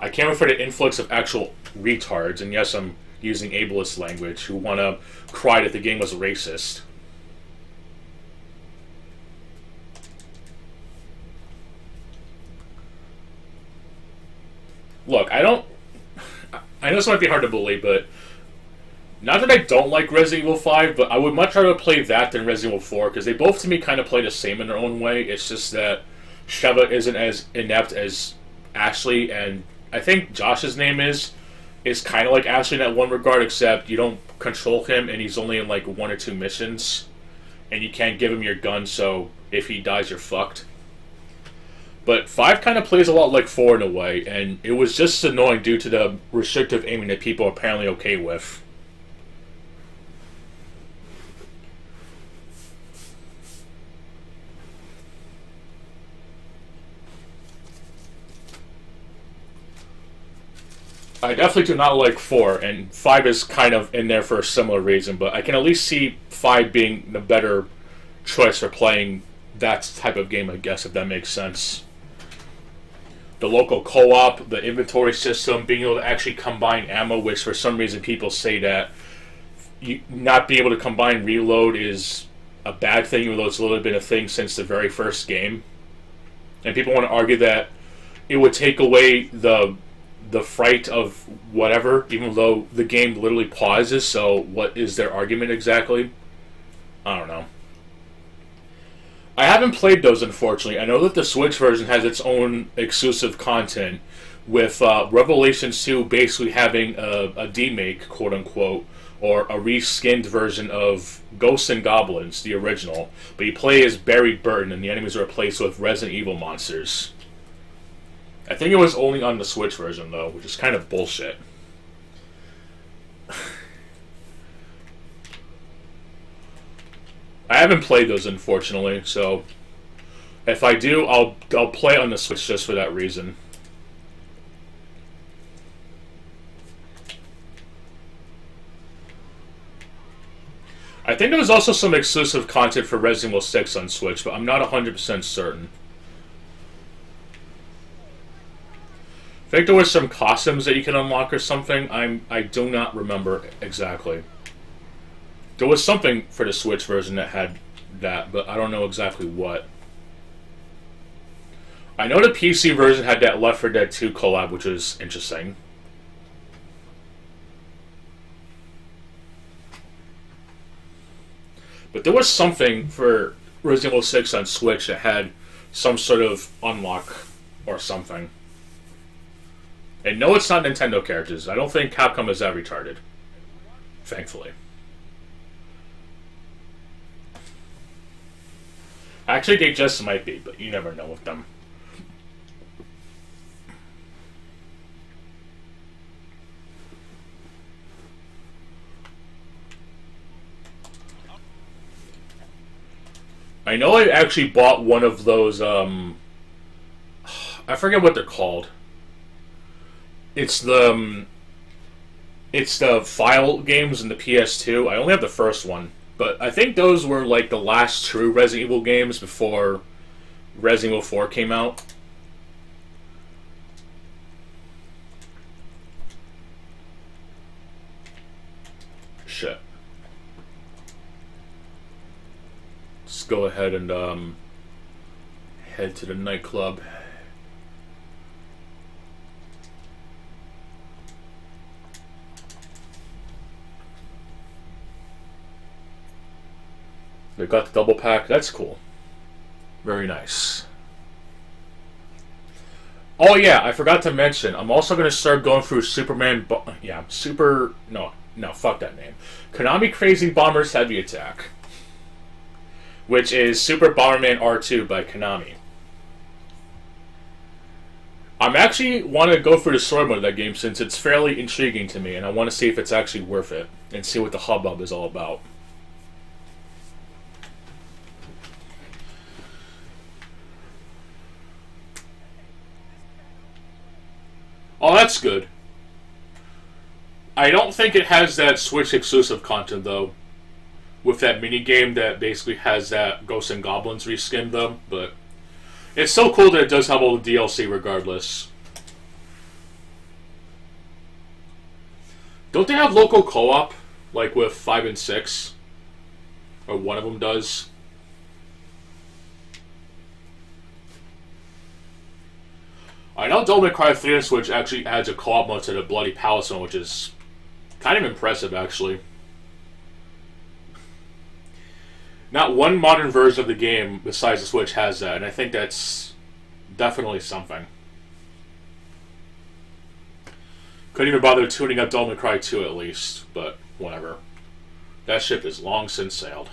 A: I can't wait for the influx of actual retards, and yes, I'm using ableist language, who want to cry that the game was racist. Look, I know this might be hard to believe, but not that I don't like Resident Evil 5, but I would much rather play that than Resident Evil 4, because they both, to me, kind of play the same in their own way. It's just that Sheva isn't as inept as Ashley, and I think Josh's name is kind of like Ashley in that one regard, except you don't control him, and he's only in like 1 or 2 missions, and you can't give him your gun, so if he dies, you're fucked. But 5 kind of plays a lot like 4 in a way, and it was just annoying due to the restrictive aiming that people are apparently okay with. I definitely do not like 4, and 5 is kind of in there for a similar reason, but I can at least see 5 being the better choice for playing that type of game, I guess, if that makes sense. The local co-op, the inventory system, being able to actually combine ammo, which for some reason people say that not being able to combine reload is a bad thing, even though it's literally been a thing since the very first game. And people want to argue that it would take away the fright of whatever, even though the game literally pauses, so what is their argument exactly? I don't know. I haven't played those, unfortunately. I know that the Switch version has its own exclusive content, with Revelations 2 basically having a demake, quote-unquote, or a reskinned version of Ghosts and Goblins, the original. But you play as Barry Burton, and the enemies are replaced with Resident Evil monsters. I think it was only on the Switch version, though, which is kind of bullshit. I haven't played those, unfortunately, so if I do, I'll play on the Switch just for that reason. I think there was also some exclusive content for Resident Evil 6 on Switch, but I'm not 100% certain. I think there were some costumes that you can unlock or something. I do not remember exactly. There was something for the Switch version that had that, but I don't know exactly what. I know the PC version had that Left 4 Dead 2 collab, which was interesting. But there was something for Resident Evil 6 on Switch that had some sort of unlock or something. And no, it's not Nintendo characters. I don't think Capcom is that retarded. Thankfully. Actually, they just might be, but you never know with them. I know I actually bought one of those, I forget what they're called. It's the file games in the PS2. I only have the first one. But I think those were like the last true Resident Evil games before Resident Evil 4 came out. Shit. Let's go ahead and head to the nightclub. They got the double pack. That's cool. Very nice. Oh yeah, I forgot to mention. I'm also going to start going through Superman. No, fuck that name. Konami Crazy Bombers Heavy Attack, which is Super Bomberman R2 by Konami. I'm actually want to go for the story mode of that game since it's fairly intriguing to me, and I want to see if it's actually worth it and see what the hubbub is all about. Oh, that's good. I don't think it has that Switch exclusive content though, with that mini game that basically has that Ghosts and Goblins reskin though. But it's so cool that it does have all the DLC regardless. Don't they have local co-op like with 5 and 6, or one of them does? I know Devil May Cry 3 on Switch actually adds a co-op mode to the Bloody Palace one, which is kind of impressive, actually. Not one modern version of the game besides the Switch has that, and I think that's definitely something. Couldn't even bother tuning up Devil May Cry 2 at least, but whatever. That ship is long since sailed.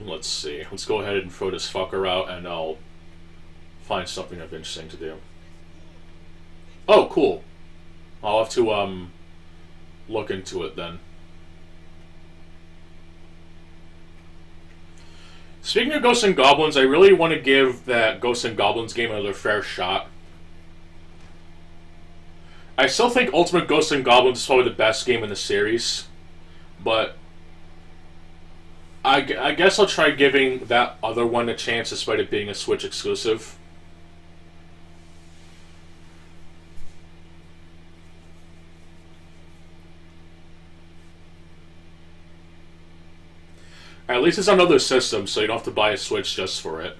A: Let's see. Let's go ahead and throw this fucker out, and I'll find something of interesting to do. Oh, cool. I'll have to look into it then. Speaking of Ghosts and Goblins, I really want to give that Ghosts and Goblins game another fair shot. I still think Ultimate Ghosts and Goblins is probably the best game in the series, but I guess I'll try giving that other one a chance despite it being a Switch exclusive. At least it's on other systems, so you don't have to buy a Switch just for it.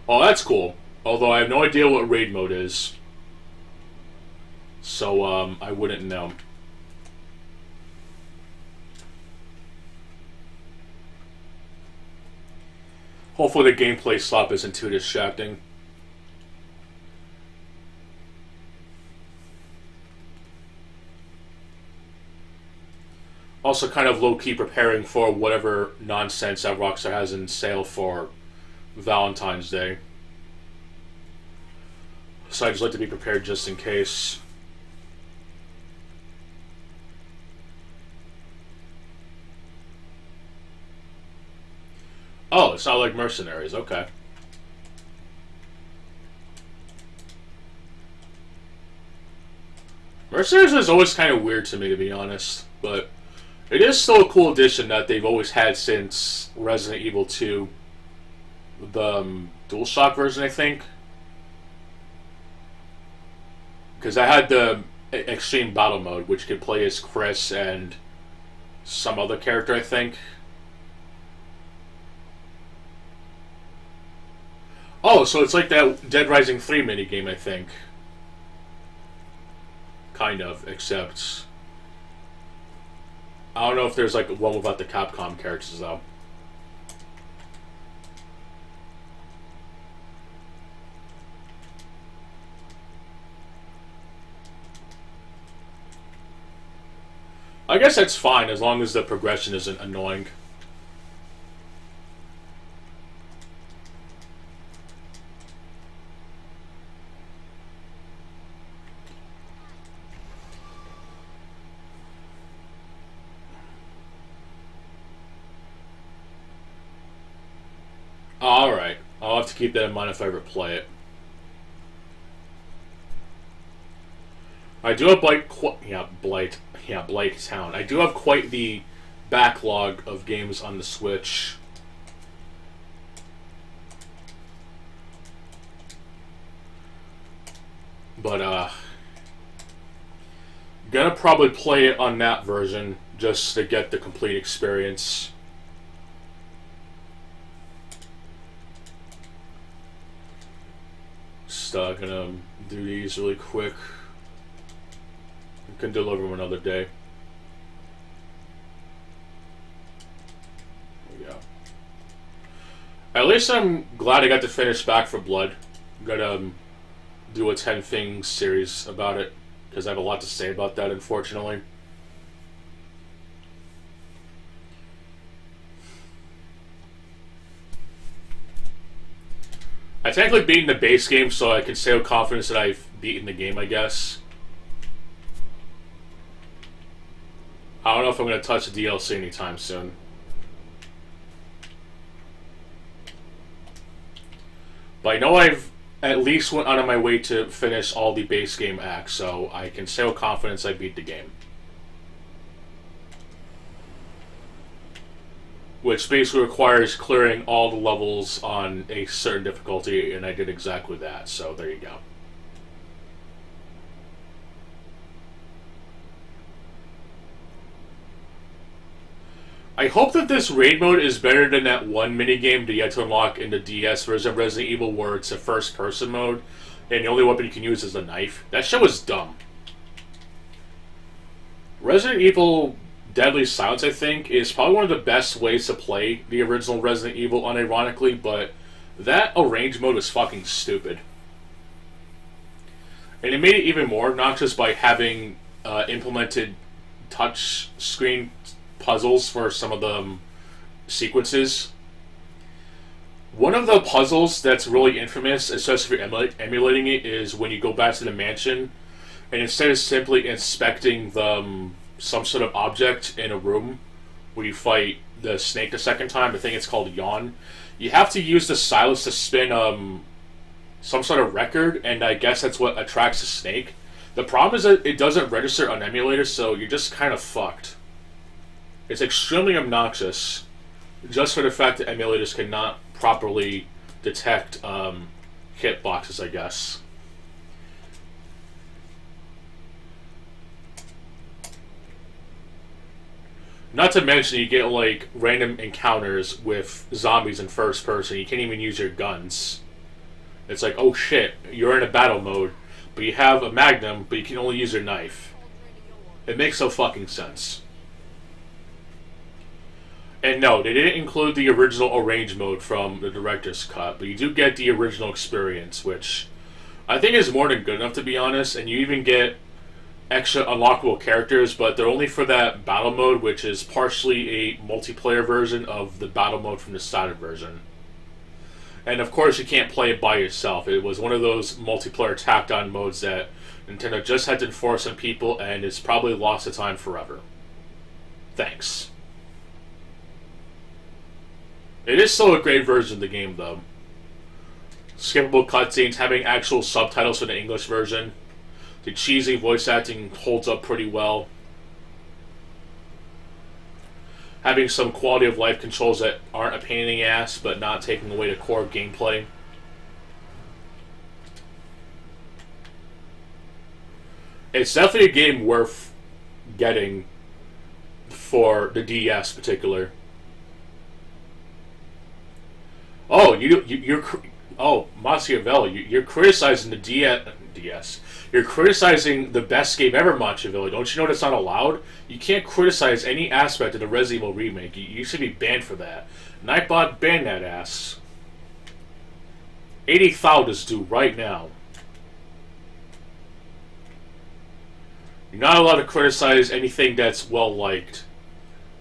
A: Oh, that's cool. Although I have no idea what raid mode is. So, I wouldn't know. Hopefully the gameplay slop isn't too distracting. Also kind of low-key preparing for whatever nonsense that Rockstar has in sale for Valentine's Day. So I just like to be prepared just in case. Oh, it's not like Mercenaries, okay. Mercenaries is always kind of weird to me, to be honest, but it is still a cool addition that they've always had since Resident Evil 2. The DualShock version, I think. Because I had the Extreme Battle Mode, which could play as Chris and some other character, I think. Oh, so it's like that Dead Rising 3 minigame, I think. Kind of, except I don't know if there's like one without the Capcom characters, though. I guess that's fine, as long as the progression isn't annoying. Alright, I'll have to keep that in mind if I ever play it. I do have Blight Town. I do have quite the backlog of games on the Switch. But, gonna probably play it on that version just to get the complete experience. Just gonna do these really quick. Can deliver them another day. There we go. At least I'm glad I got to finish Back for Blood. I'm gonna do a 10 things series about it because I have a lot to say about that, unfortunately. I technically beaten the base game, so I can say with confidence that I've beaten the game, I guess. I don't know if I'm going to touch the DLC anytime soon. But I know I've at least went out of my way to finish all the base game acts, so I can say with confidence I beat the game. Which basically requires clearing all the levels on a certain difficulty, and I did exactly that, so there you go. I hope that this raid mode is better than that one minigame that you had to unlock in the DS version of Resident Evil where it's a first-person mode, and the only weapon you can use is a knife. That shit was dumb. Resident Evil Deadly Silence, I think, is probably one of the best ways to play the original Resident Evil, unironically, but that arrange mode was fucking stupid. And it made it even more obnoxious by having implemented touch screen puzzles for some of the sequences. One of the puzzles that's really infamous, especially if you're emulating it, is when you go back to the mansion, and instead of simply inspecting some sort of object in a room where you fight the snake the second time, I think it's called Yawn, you have to use the stylus to spin some sort of record, and I guess that's what attracts the snake. The problem is that it doesn't register on emulators, so you're just kind of fucked. It's extremely obnoxious, just for the fact that emulators cannot properly detect hitboxes, I guess. Not to mention, you get like random encounters with zombies in first person. You can't even use your guns. It's like, oh shit, you're in a battle mode, but you have a magnum, but you can only use your knife. It makes no fucking sense. And no, they didn't include the original arrange mode from the director's cut, but you do get the original experience, which I think is more than good enough, to be honest. And you even get extra unlockable characters, but they're only for that battle mode, which is partially a multiplayer version of the battle mode from the standard version. And of course, you can't play it by yourself. It was one of those multiplayer tacked on modes that Nintendo just had to enforce on people, and it's probably lost its time forever. Thanks. It is still a great version of the game, though. Skippable cutscenes, having actual subtitles for the English version. The cheesy voice acting holds up pretty well. Having some quality of life controls that aren't a pain in the ass, but not taking away the core gameplay. It's definitely a game worth getting for the DS in particular. Oh, you're Machiavelli, you're criticizing the DS. You're criticizing the best game ever, Machiavelli. Don't you know that's not allowed? You can't criticize any aspect of the Resident Evil remake. You should be banned for that. Nightbot, ban that ass. 80,000 is due right now. You're not allowed to criticize anything that's well-liked.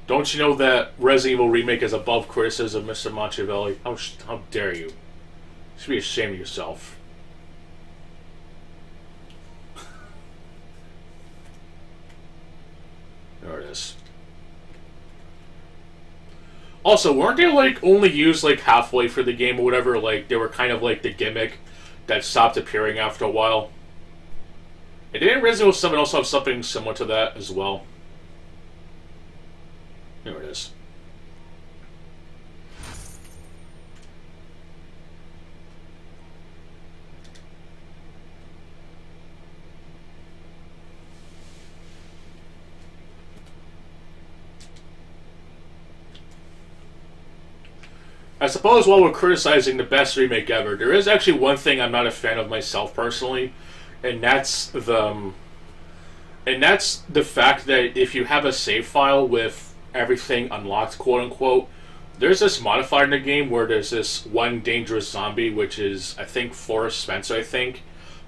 A: Don't you know that Resident Evil Remake is above criticism, Mr. Machiavelli? How dare you? You should be ashamed of yourself. There it is. Also, weren't they like only used like halfway for the game or whatever? Like they were kind of like the gimmick that stopped appearing after a while. And didn't Resident Evil 7 also have something similar to that as well? There it is. I suppose while we're criticizing the best remake ever, there is actually one thing I'm not a fan of myself personally, and that's the fact that if you have a save file with everything unlocked, quote unquote, There's this modifier in the game where there's this one dangerous zombie, which is, I think, Forrest Spencer, I think.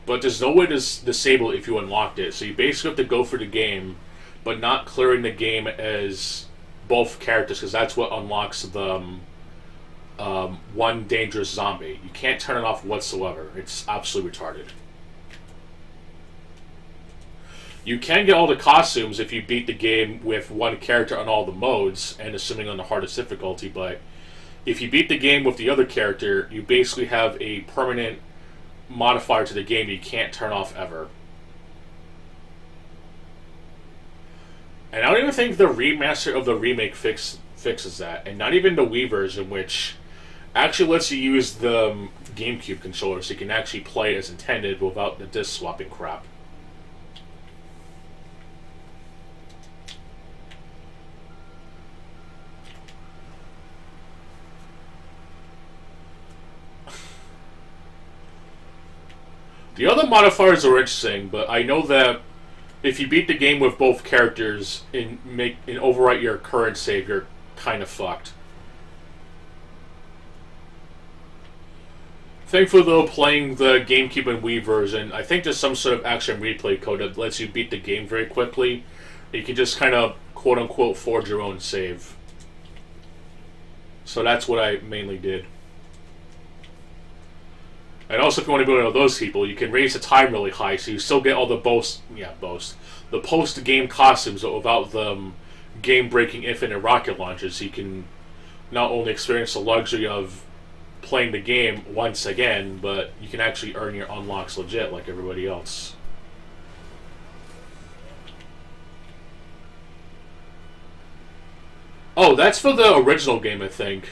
A: But there's no way to disable it if you unlocked it. So you basically have to go for the game, but not clearing the game as both characters, because that's what unlocks the one dangerous zombie. You can't turn it off whatsoever. It's absolutely retarded. You can get all the costumes if you beat the game with one character on all the modes, and assuming on the hardest difficulty, but if you beat the game with the other character, you basically have a permanent modifier to the game you can't turn off ever. And I don't even think the remaster of the remake fixes that, and not even the Wii version, which actually lets you use the GameCube controller so you can actually play as intended without the disc swapping crap. The other modifiers are interesting, but I know that if you beat the game with both characters and overwrite your current save, you're kind of fucked. Thankfully, though, playing the GameCube and Wii version, I think there's some sort of action replay code that lets you beat the game very quickly. You can just kind of quote-unquote forge your own save. So that's what I mainly did. And also, if you want to be one of those people, you can raise the time really high, so you still get all the the post-game costumes without the game-breaking infinite rocket launches. So you can not only experience the luxury of playing the game once again, but you can actually earn your unlocks legit like everybody else. Oh, that's for the original game, I think.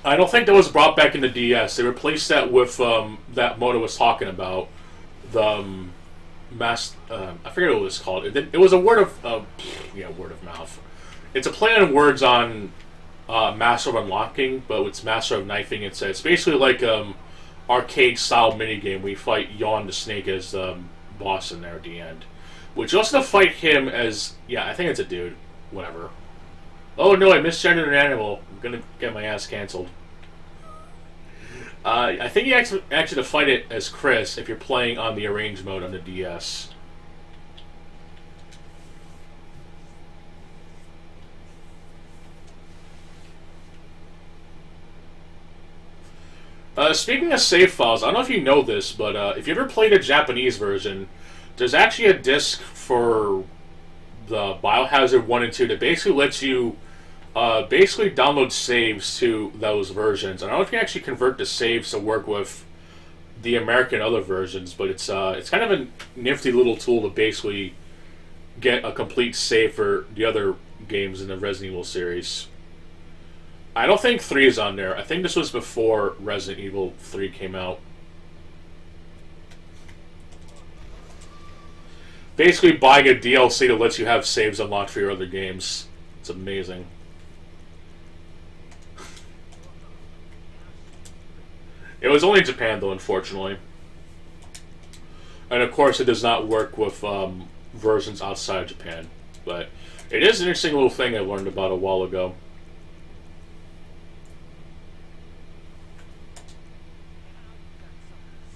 A: I don't think that was brought back in the DS. They replaced that with that mode I was talking about. The I forget what it was called. It was a word of mouth. It's a play on words on Master of Unlocking, but it's Master of Knifing. It's basically like arcade style minigame where you fight Yawn the Snake as boss in there at the end. Which you also have to fight him as I think it's a dude. Whatever. Oh no, I misgendered an animal. I'm gonna get my ass canceled. I think you actually to fight it as Chris if you're playing on the arranged mode on the DS. Speaking of save files, I don't know if you know this, but if you ever played a Japanese version, there's actually a disc for the Biohazard 1 and 2 that basically lets you basically download saves to those versions. I don't know if you can actually convert the saves to work with the American other versions, but it's kind of a nifty little tool to basically get a complete save for the other games in the Resident Evil series. I don't think 3 is on there. I think this was before Resident Evil 3 came out. Basically buying a DLC that lets you have saves unlocked for your other games. It's amazing. It was only in Japan, though, unfortunately. And of course, it does not work with versions outside of Japan. But it is an interesting little thing I learned about a while ago.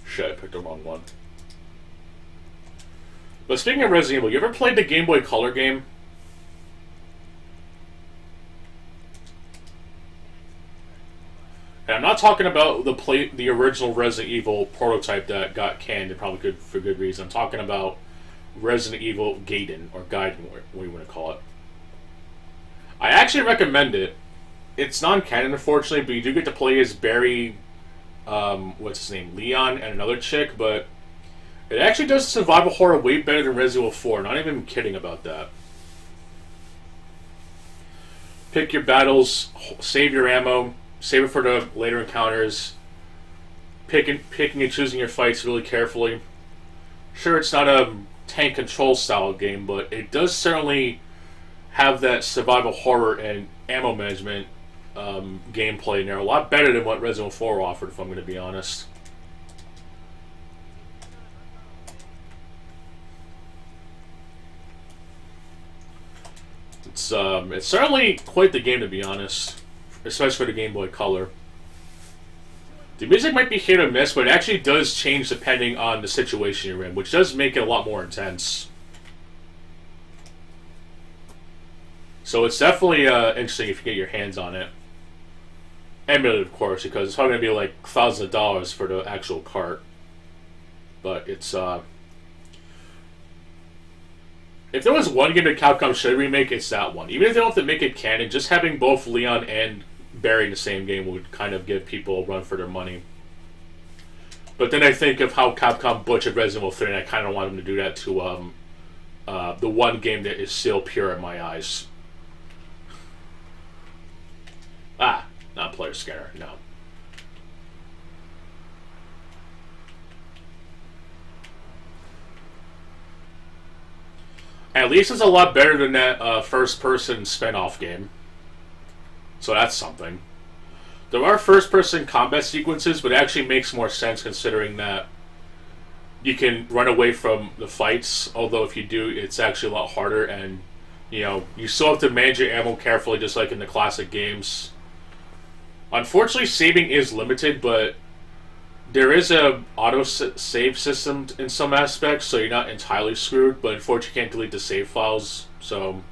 A: Shit, I picked the wrong one. But speaking of Resident Evil, you ever played the Game Boy Color game? And I'm not talking about the original Resident Evil prototype that got canned, and probably for good reason. I'm talking about Resident Evil Gaiden, or Gaiden, what you want to call it. I actually recommend it. It's non-canon, unfortunately, but you do get to play as Barry, what's his name, Leon, and another chick, but it actually does survival horror way better than Resident Evil 4. Not even kidding about that. Pick your battles, save your ammo, save it for the later encounters. Picking and choosing your fights really carefully. Sure, it's not a tank control style game, but it does certainly have that survival horror and ammo management gameplay in there. A lot better than what Resident Evil 4 offered, if I'm going to be honest. It's certainly quite the game, to be honest, especially for the Game Boy Color. The music might be hit or miss, but it actually does change depending on the situation you're in, which does make it a lot more intense. So it's definitely interesting if you get your hands on it. Emulated, of course, because it's probably going to be like thousands of dollars for the actual cart. But it's if there was one game that Capcom should remake, it's that one. Even if they don't have to make it canon, just having both Leon and Barry in the same game would kind of give people a run for their money. But then I think of how Capcom butchered Resident Evil 3, and I kind of want them to do that to the one game that is still pure in my eyes. Ah, not Player Scanner, no. At least it's a lot better than that first-person spin-off game. So that's something. There are first-person combat sequences, but it actually makes more sense considering that you can run away from the fights, although if you do, it's actually a lot harder, and, you know, you still have to manage your ammo carefully, just like in the classic games. Unfortunately, saving is limited, but there is a auto-save system in some aspects, so you're not entirely screwed, but unfortunately you can't delete the save files, so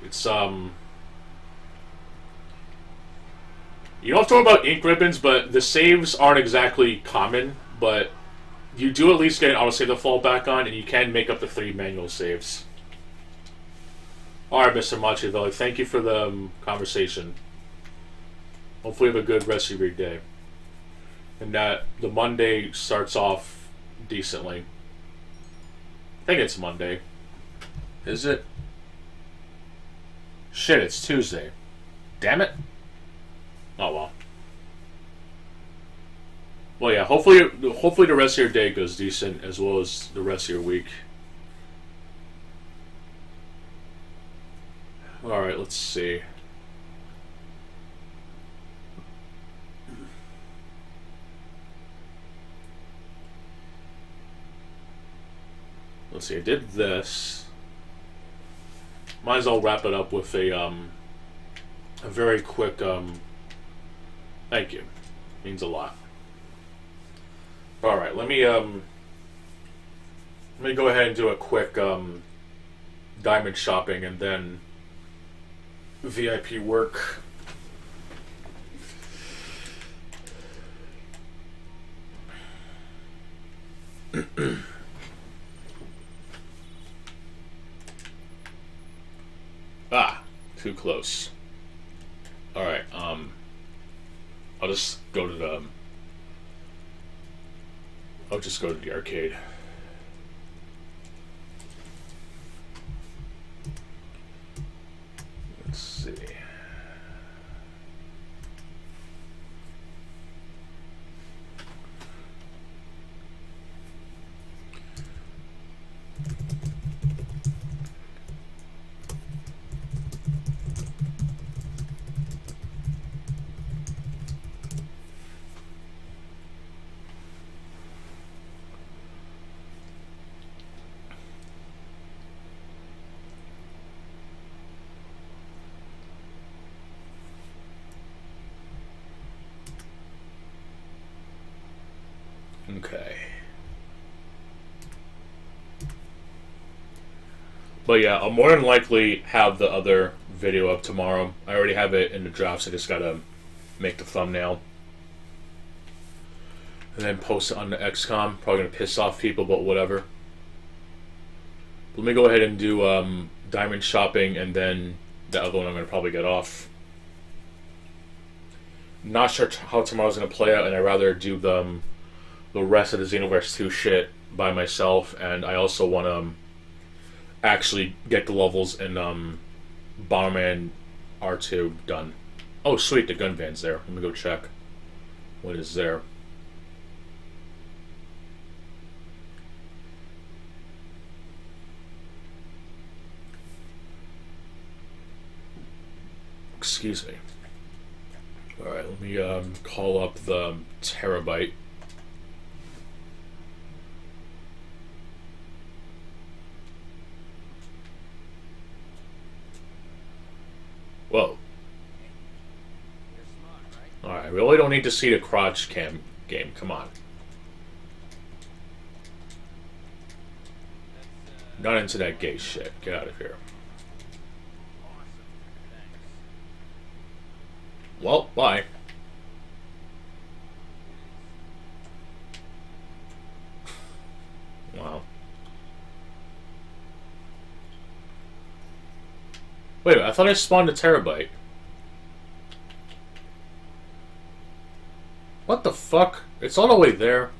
A: it's, you don't have to worry about ink ribbons, but the saves aren't exactly common, but you do at least get an autosave to fall back on, and you can make up to 3 manual saves. Alright, Mr. Machiavelli, thank you for the conversation. Hopefully you have a good rest of your day. And that the Monday starts off decently. I think it's Monday. Is it? Shit, it's Tuesday. Damn it. Oh well. Well, yeah, hopefully the rest of your day goes decent, as well as the rest of your week. Alright, let's see. Let's see, I did this. Might as well wrap it up with a very quick, thank you. Means a lot. Alright, let me go ahead and do a quick, diamond shopping and then VIP work. Ah, too close. Alright, I'll just go to the... I'll just go to the arcade. Let's see. Okay. But yeah, I'll more than likely have the other video up tomorrow. I already have it in the drafts, I just gotta make the thumbnail. And then post it on the XCOM. Probably gonna piss off people, but whatever. Let me go ahead and do diamond shopping, and then the other one I'm gonna probably get off. Not sure how tomorrow's gonna play out, and I'd rather do the rest of the Xenoverse 2 shit by myself, and I also want to actually get the levels in Bomberman R2 done. Oh sweet, the gun van's there. Let me go check what is there. Excuse me. Alright, let me call up the Terabyte. Whoa. Alright, we really don't need to see the crotch cam game. Come on. Not into that gay shit. Get out of here. Well, bye. Wow. Wait, I thought I spawned a terabyte. What the fuck? It's all the way there.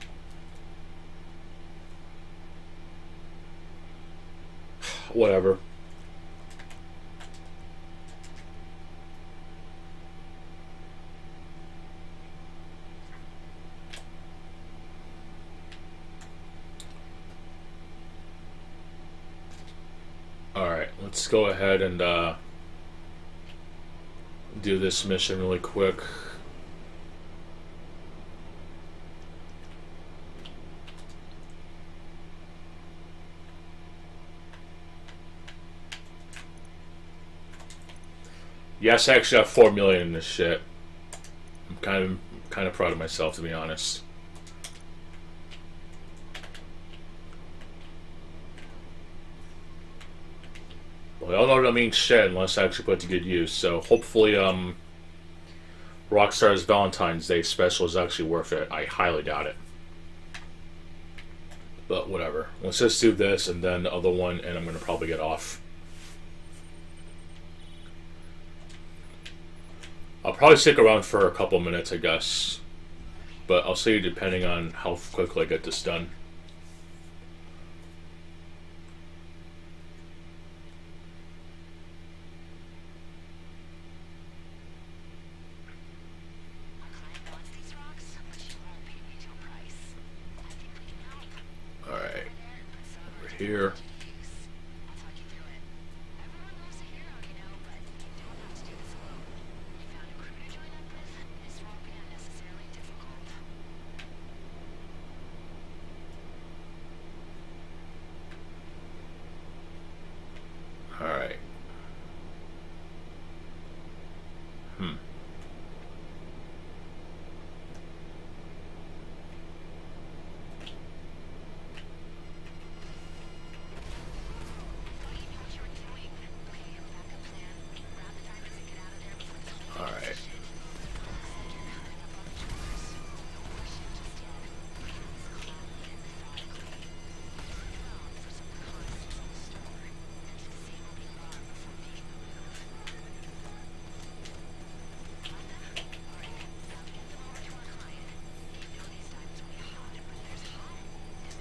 A: Whatever. Alright, let's go ahead and do this mission really quick. Yes, I actually have 4 million in this shit. I'm kind of proud of myself, to be honest. Well, I don't know what I mean shit unless I actually put it to good use. So hopefully, Rockstar's Valentine's Day special is actually worth it. I highly doubt it. But whatever. Let's just do this and then the other one, and I'm gonna probably get off. I'll probably stick around for a couple minutes, I guess. But I'll see depending on how quickly I get this done. Alright. Over here. Alright. Alright.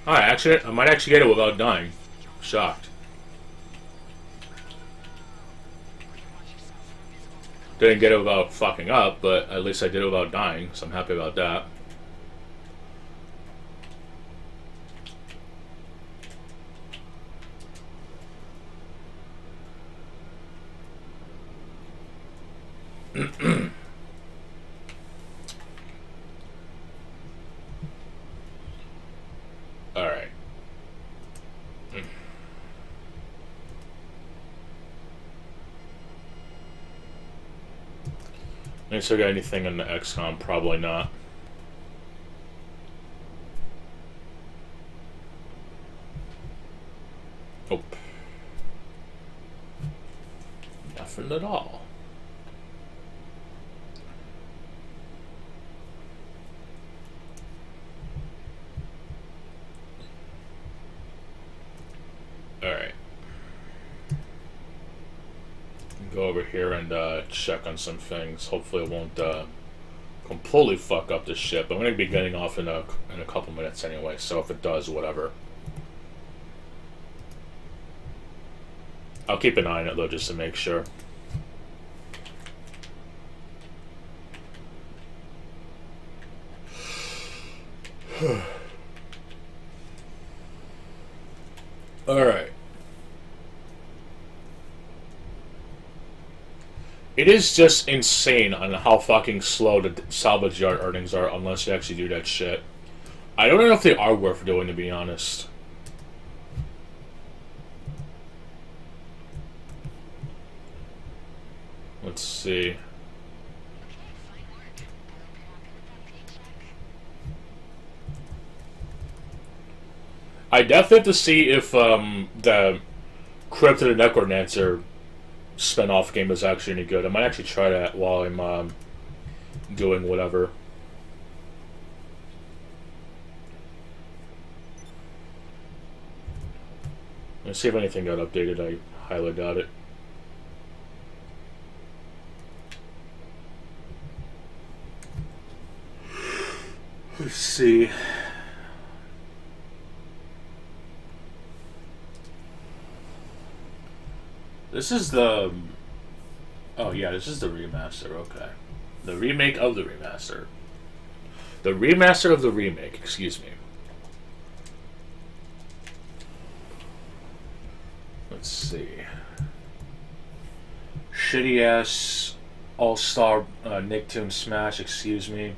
A: Alright, actually, I might actually get it without dying. Shocked. Didn't get it without fucking up, but at least I did it without dying, so I'm happy about that. Alright. I still got anything in the XCOM? Probably not. Nope. Nothing at all. Alright. Go over here and check on some things. Hopefully it won't completely fuck up the ship. I'm going to be getting off in a couple minutes anyway, so if it does, whatever. I'll keep an eye on it though, just to make sure. Alright. It is just insane on how fucking slow the salvage yard earnings are unless you actually do that shit. I don't know if they are worth doing, to be honest. Let's see. I definitely have to see if the Crypt of the Necrodancer spin-off game is actually any good. I might actually try that while I'm doing whatever. Let's see if anything got updated. I highly doubt it. Let's see. This is the... Oh yeah, this is the remaster, okay. The remake of the remaster. The remaster of the remake, excuse me. Let's see. Shitty ass all-star Nicktoon Smash, excuse me.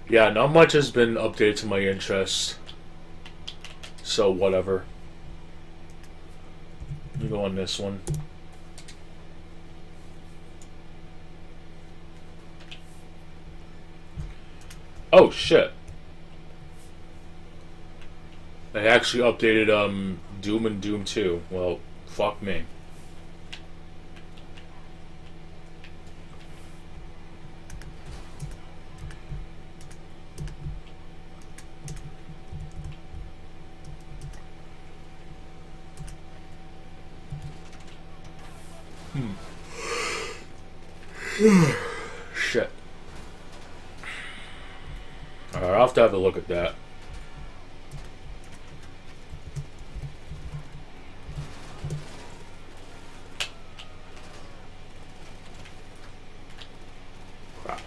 A: Yeah, not much has been updated to my interest. So, whatever. Let me go on this one. Oh, shit. They actually updated Doom and Doom 2. Well, fuck me. Shit. Alright, I'll have to have a look at that. Crap.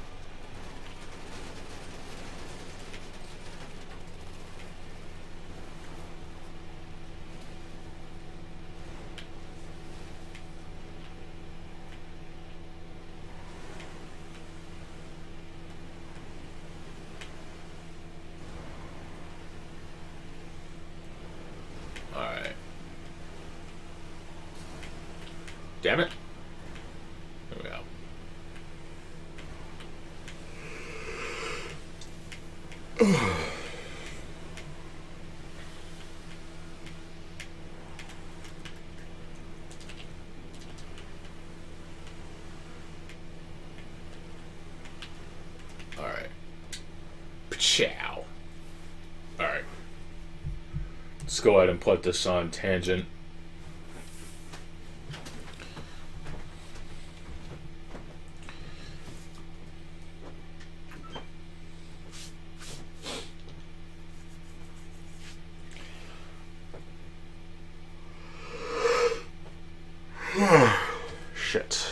A: Alright. Damn it. There we go. Alright. Pachow. Alright. Let's go ahead and put this on tangent. Shit.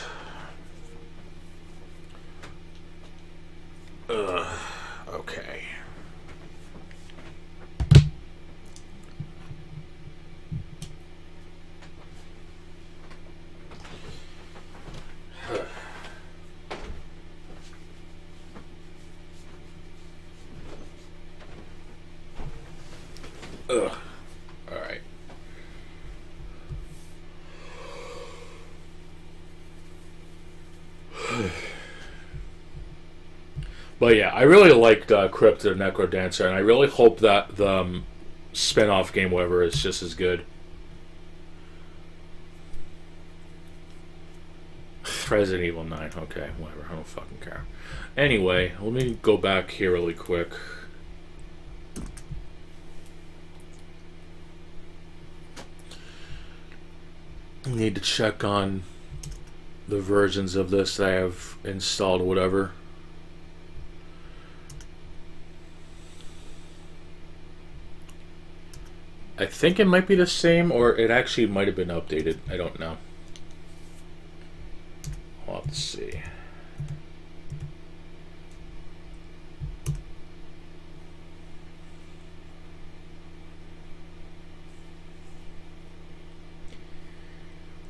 A: Okay. Ugh. Alright. But yeah, I really liked Crypt of the Necrodancer, and I really hope that the spin-off game, whatever, is just as good. Resident Evil 9, okay, whatever, I don't fucking care. Anyway, let me go back here really quick. I need to check on the versions of this that I have installed or whatever. I think it might be the same, or it actually might have been updated. I don't know. Well, let's see.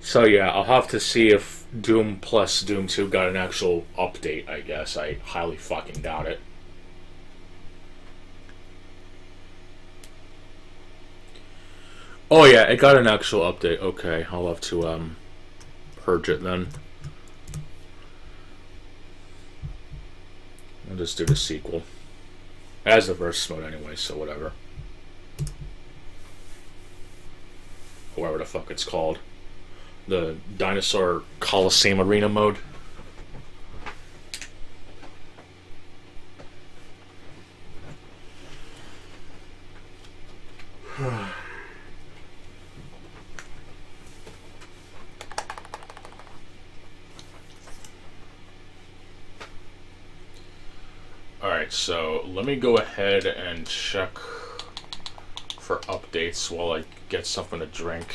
A: So yeah, I'll have to see if Doom plus Doom 2 got an actual update, I guess. I highly fucking doubt it. Oh yeah, it got an actual update. Okay, I'll have to purge it then. I'll just do the sequel. It has the versus mode anyway, so whatever. Whatever the fuck it's called. The Dinosaur Coliseum Arena mode. Alright, so let me go ahead and check for updates while I get something to drink.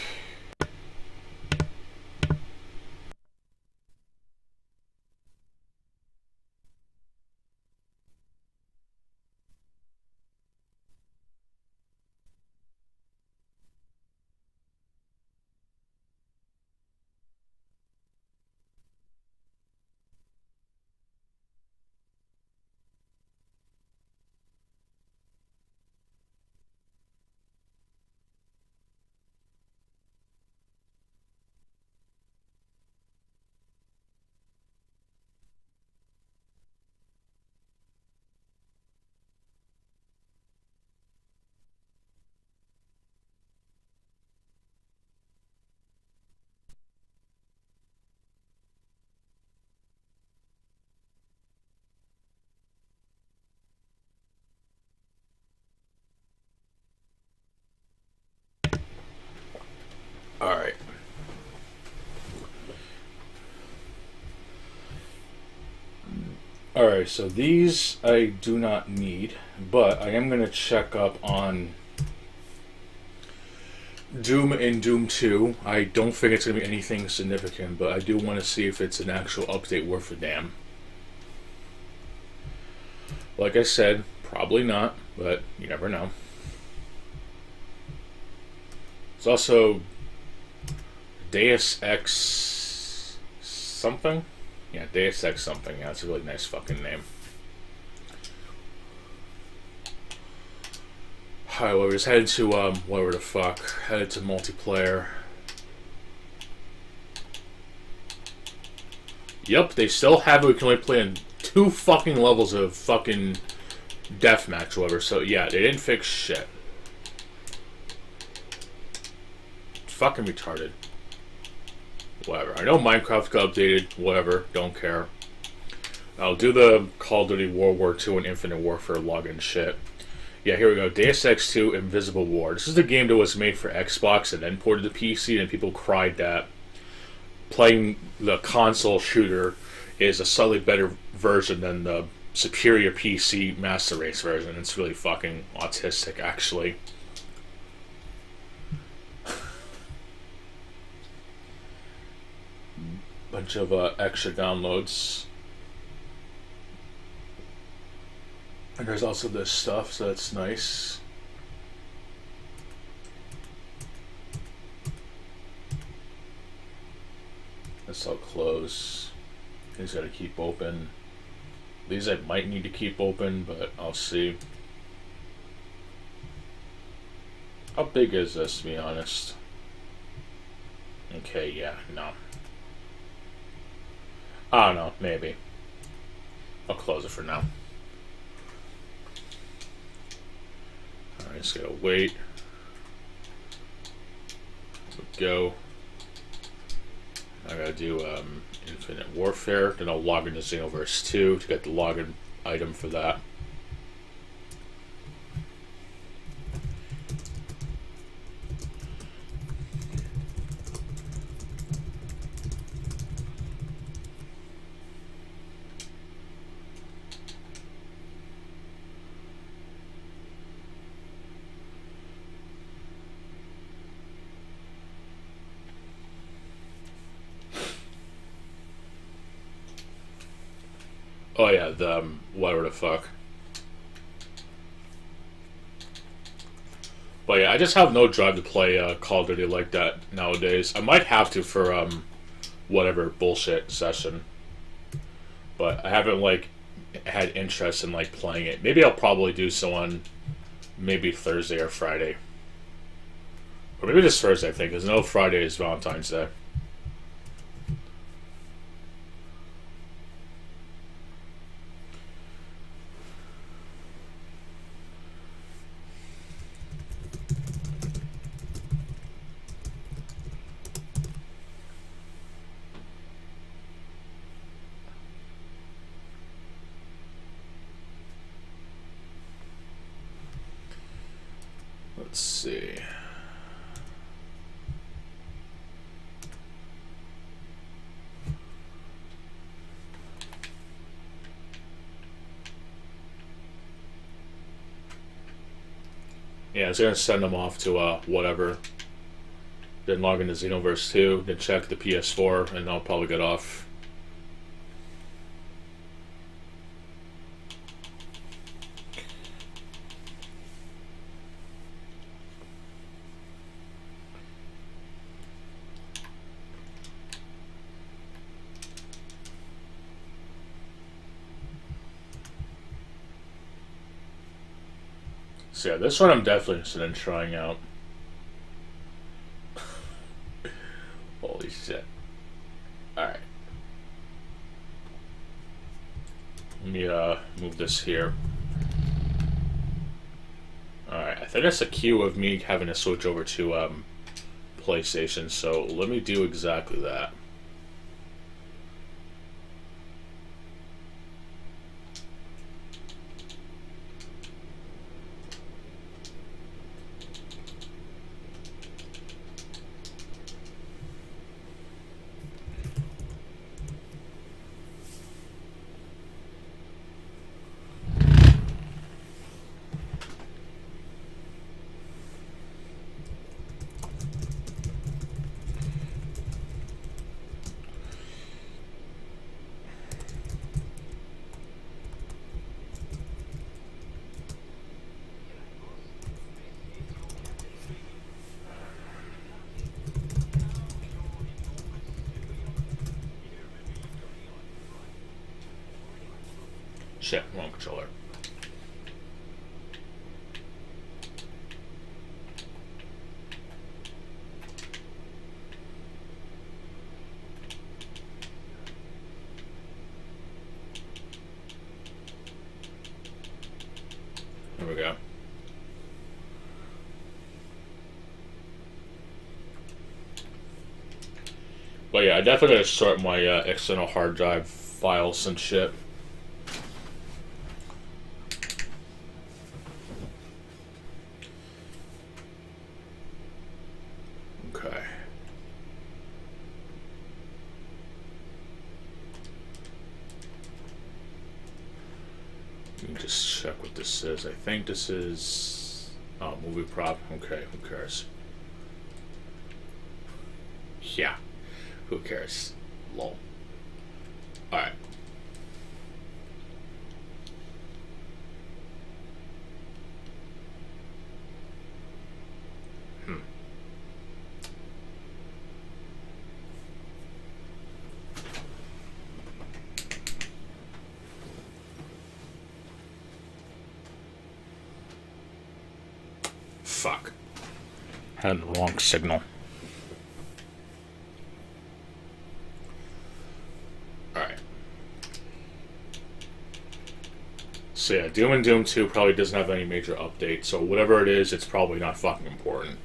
A: Alright. Alright, so these I do not need, but I am going to check up on Doom and Doom 2. I don't think it's going to be anything significant, but I do want to see if it's an actual update worth a damn. Like I said, probably not, but you never know. It's also Deus Ex something? Yeah, Deus Ex something. Yeah, it's a really nice fucking name. Alright, well, we're just headed to, whatever the fuck. Headed to multiplayer. Yep, they still have it. We can only play in 2 fucking levels of fucking deathmatch or whatever. So, yeah, they didn't fix shit. It's fucking retarded. Whatever. I know Minecraft got updated. Whatever. Don't care. I'll do the Call of Duty World War II and Infinite Warfare login shit. Yeah, here we go. Deus Ex 2 Invisible War. This is the game that was made for Xbox and then ported to PC, and people cried that playing the console shooter is a slightly better version than the superior PC Master Race version. It's really fucking autistic, actually. Bunch of extra downloads. And there's also this stuff, so that's nice. This all close. These gotta keep open. These I might need to keep open, but I'll see. How big is this, to be honest? Okay, yeah, no. I don't know, maybe. I'll close it for now. Alright, just gotta wait. Go. I gotta do Infinite Warfare, then I'll log into Xenoverse 2 to get the login item for that. Oh yeah, the whatever the fuck. But yeah, I just have no drive to play Call of Duty like that nowadays. I might have to for whatever bullshit session, but I haven't like had interest in like playing it. Maybe I'll probably do so on maybe Thursday or Friday, or maybe just Thursday. I think because no Friday is Valentine's Day. Let's see. Yeah, I was gonna send them off to whatever. Then log into Xenoverse 2, then check the PS4, and I'll probably get off. So yeah, this one I'm definitely interested in trying out. Holy shit. Alright. Let me move this here. Alright, I think that's a cue of me having to switch over to PlayStation, so let me do exactly that. Shit, wrong controller. There we go. But yeah, I definitely gotta sort my external hard drive files and shit. Okay. Let me just check what this is. I think this is... Oh, movie prop. Okay, who cares? Yeah. Who cares? Lol. Alright. Fuck. Had the wrong signal. Alright. So yeah, Doom and Doom 2 probably doesn't have any major updates, so whatever it is, it's probably not fucking important.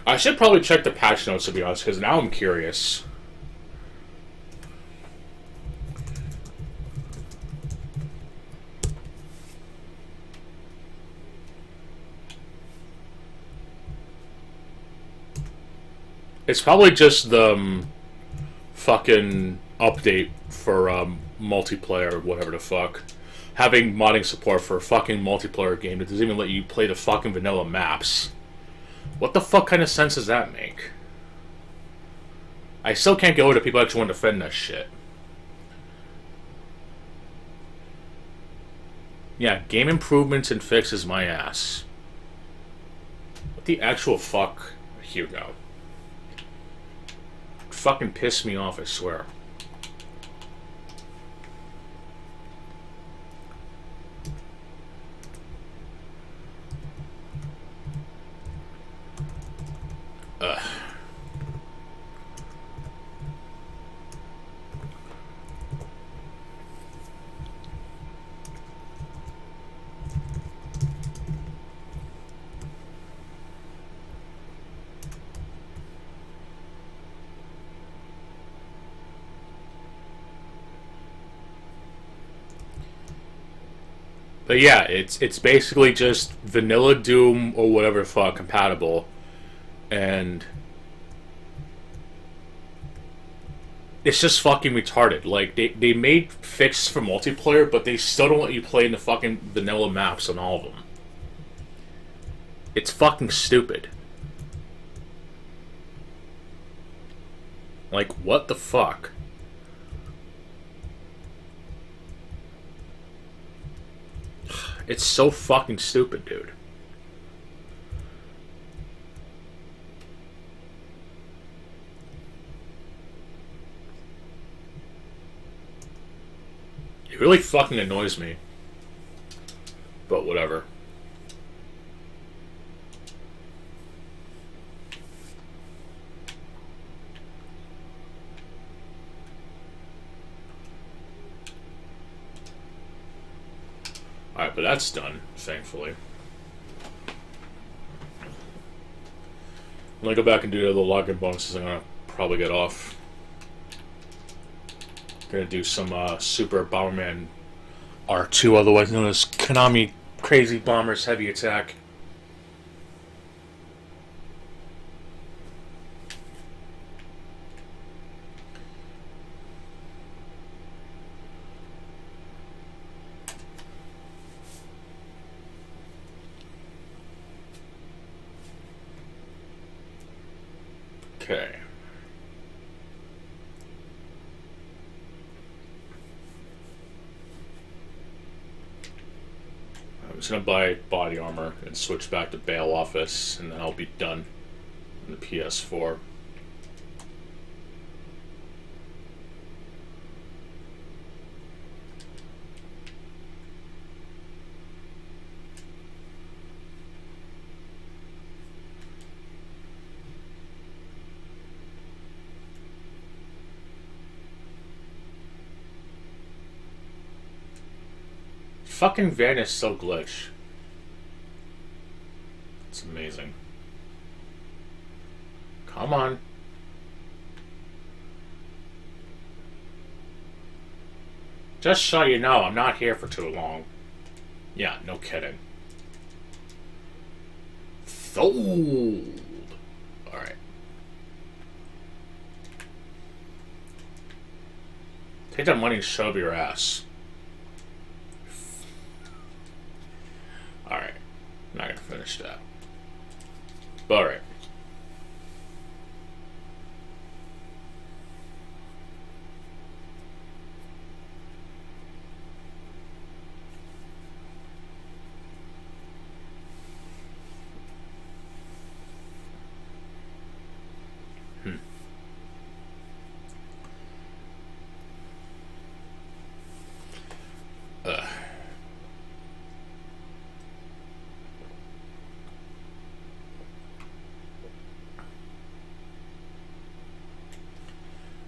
A: I should probably check the patch notes, to be honest, because now I'm curious. It's probably just the fucking update for multiplayer, whatever the fuck. Having modding support for a fucking multiplayer game that doesn't even let you play the fucking vanilla maps. What the fuck kind of sense does that make? I still can't get over to people who actually want to defend that shit. Yeah, game improvements and fixes my ass. the actual fuck? Here we go. Fucking piss me off, I swear. Ugh. But yeah, it's basically just vanilla Doom or whatever fuck compatible, and it's just fucking retarded. Like they made fixes for multiplayer, but they still don't let you play in the fucking vanilla maps on all of them. It's fucking stupid. Like, what the fuck? It's so fucking stupid, dude. It really fucking annoys me. But whatever. Alright, but that's done, thankfully. When I go back and do the login bonuses, I'm gonna probably get off. Gonna do some Super Bomberman R2, otherwise known as Konami Crazy Bombers Heavy Attack. Okay. I'm just gonna buy body armor and switch back to Bale Office, and then I'll be done on the PS4. Fucking van is so glitch. It's amazing. Come on. Just so you know, I'm not here for too long. Yeah, no kidding. Sold. Alright. Take that money and shove your ass. Alright. I'm not gonna finish that. But alright.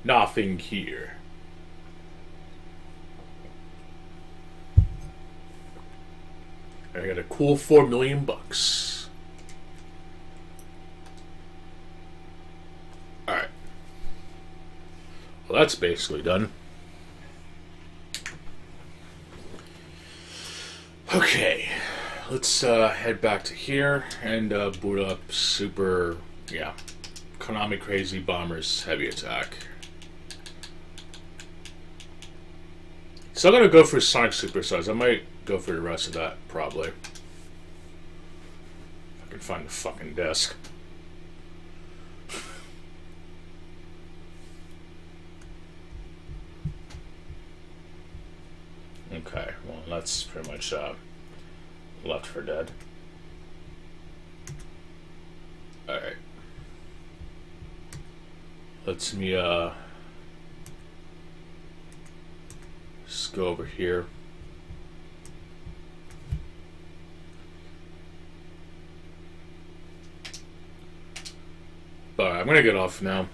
A: Nothing here. I got a cool $4 million. Alright. Well, that's basically done. Okay. Let's head back to here and boot up Super, Konami Crazy Bombers Heavy Attack. So I'm gonna go for Sonic Superstars. I might go for the rest of that, probably. If I can find the fucking disc. Okay, well that's pretty much Left 4 Dead. Alright. Let's me, just go over here. Alright, I'm gonna get off now.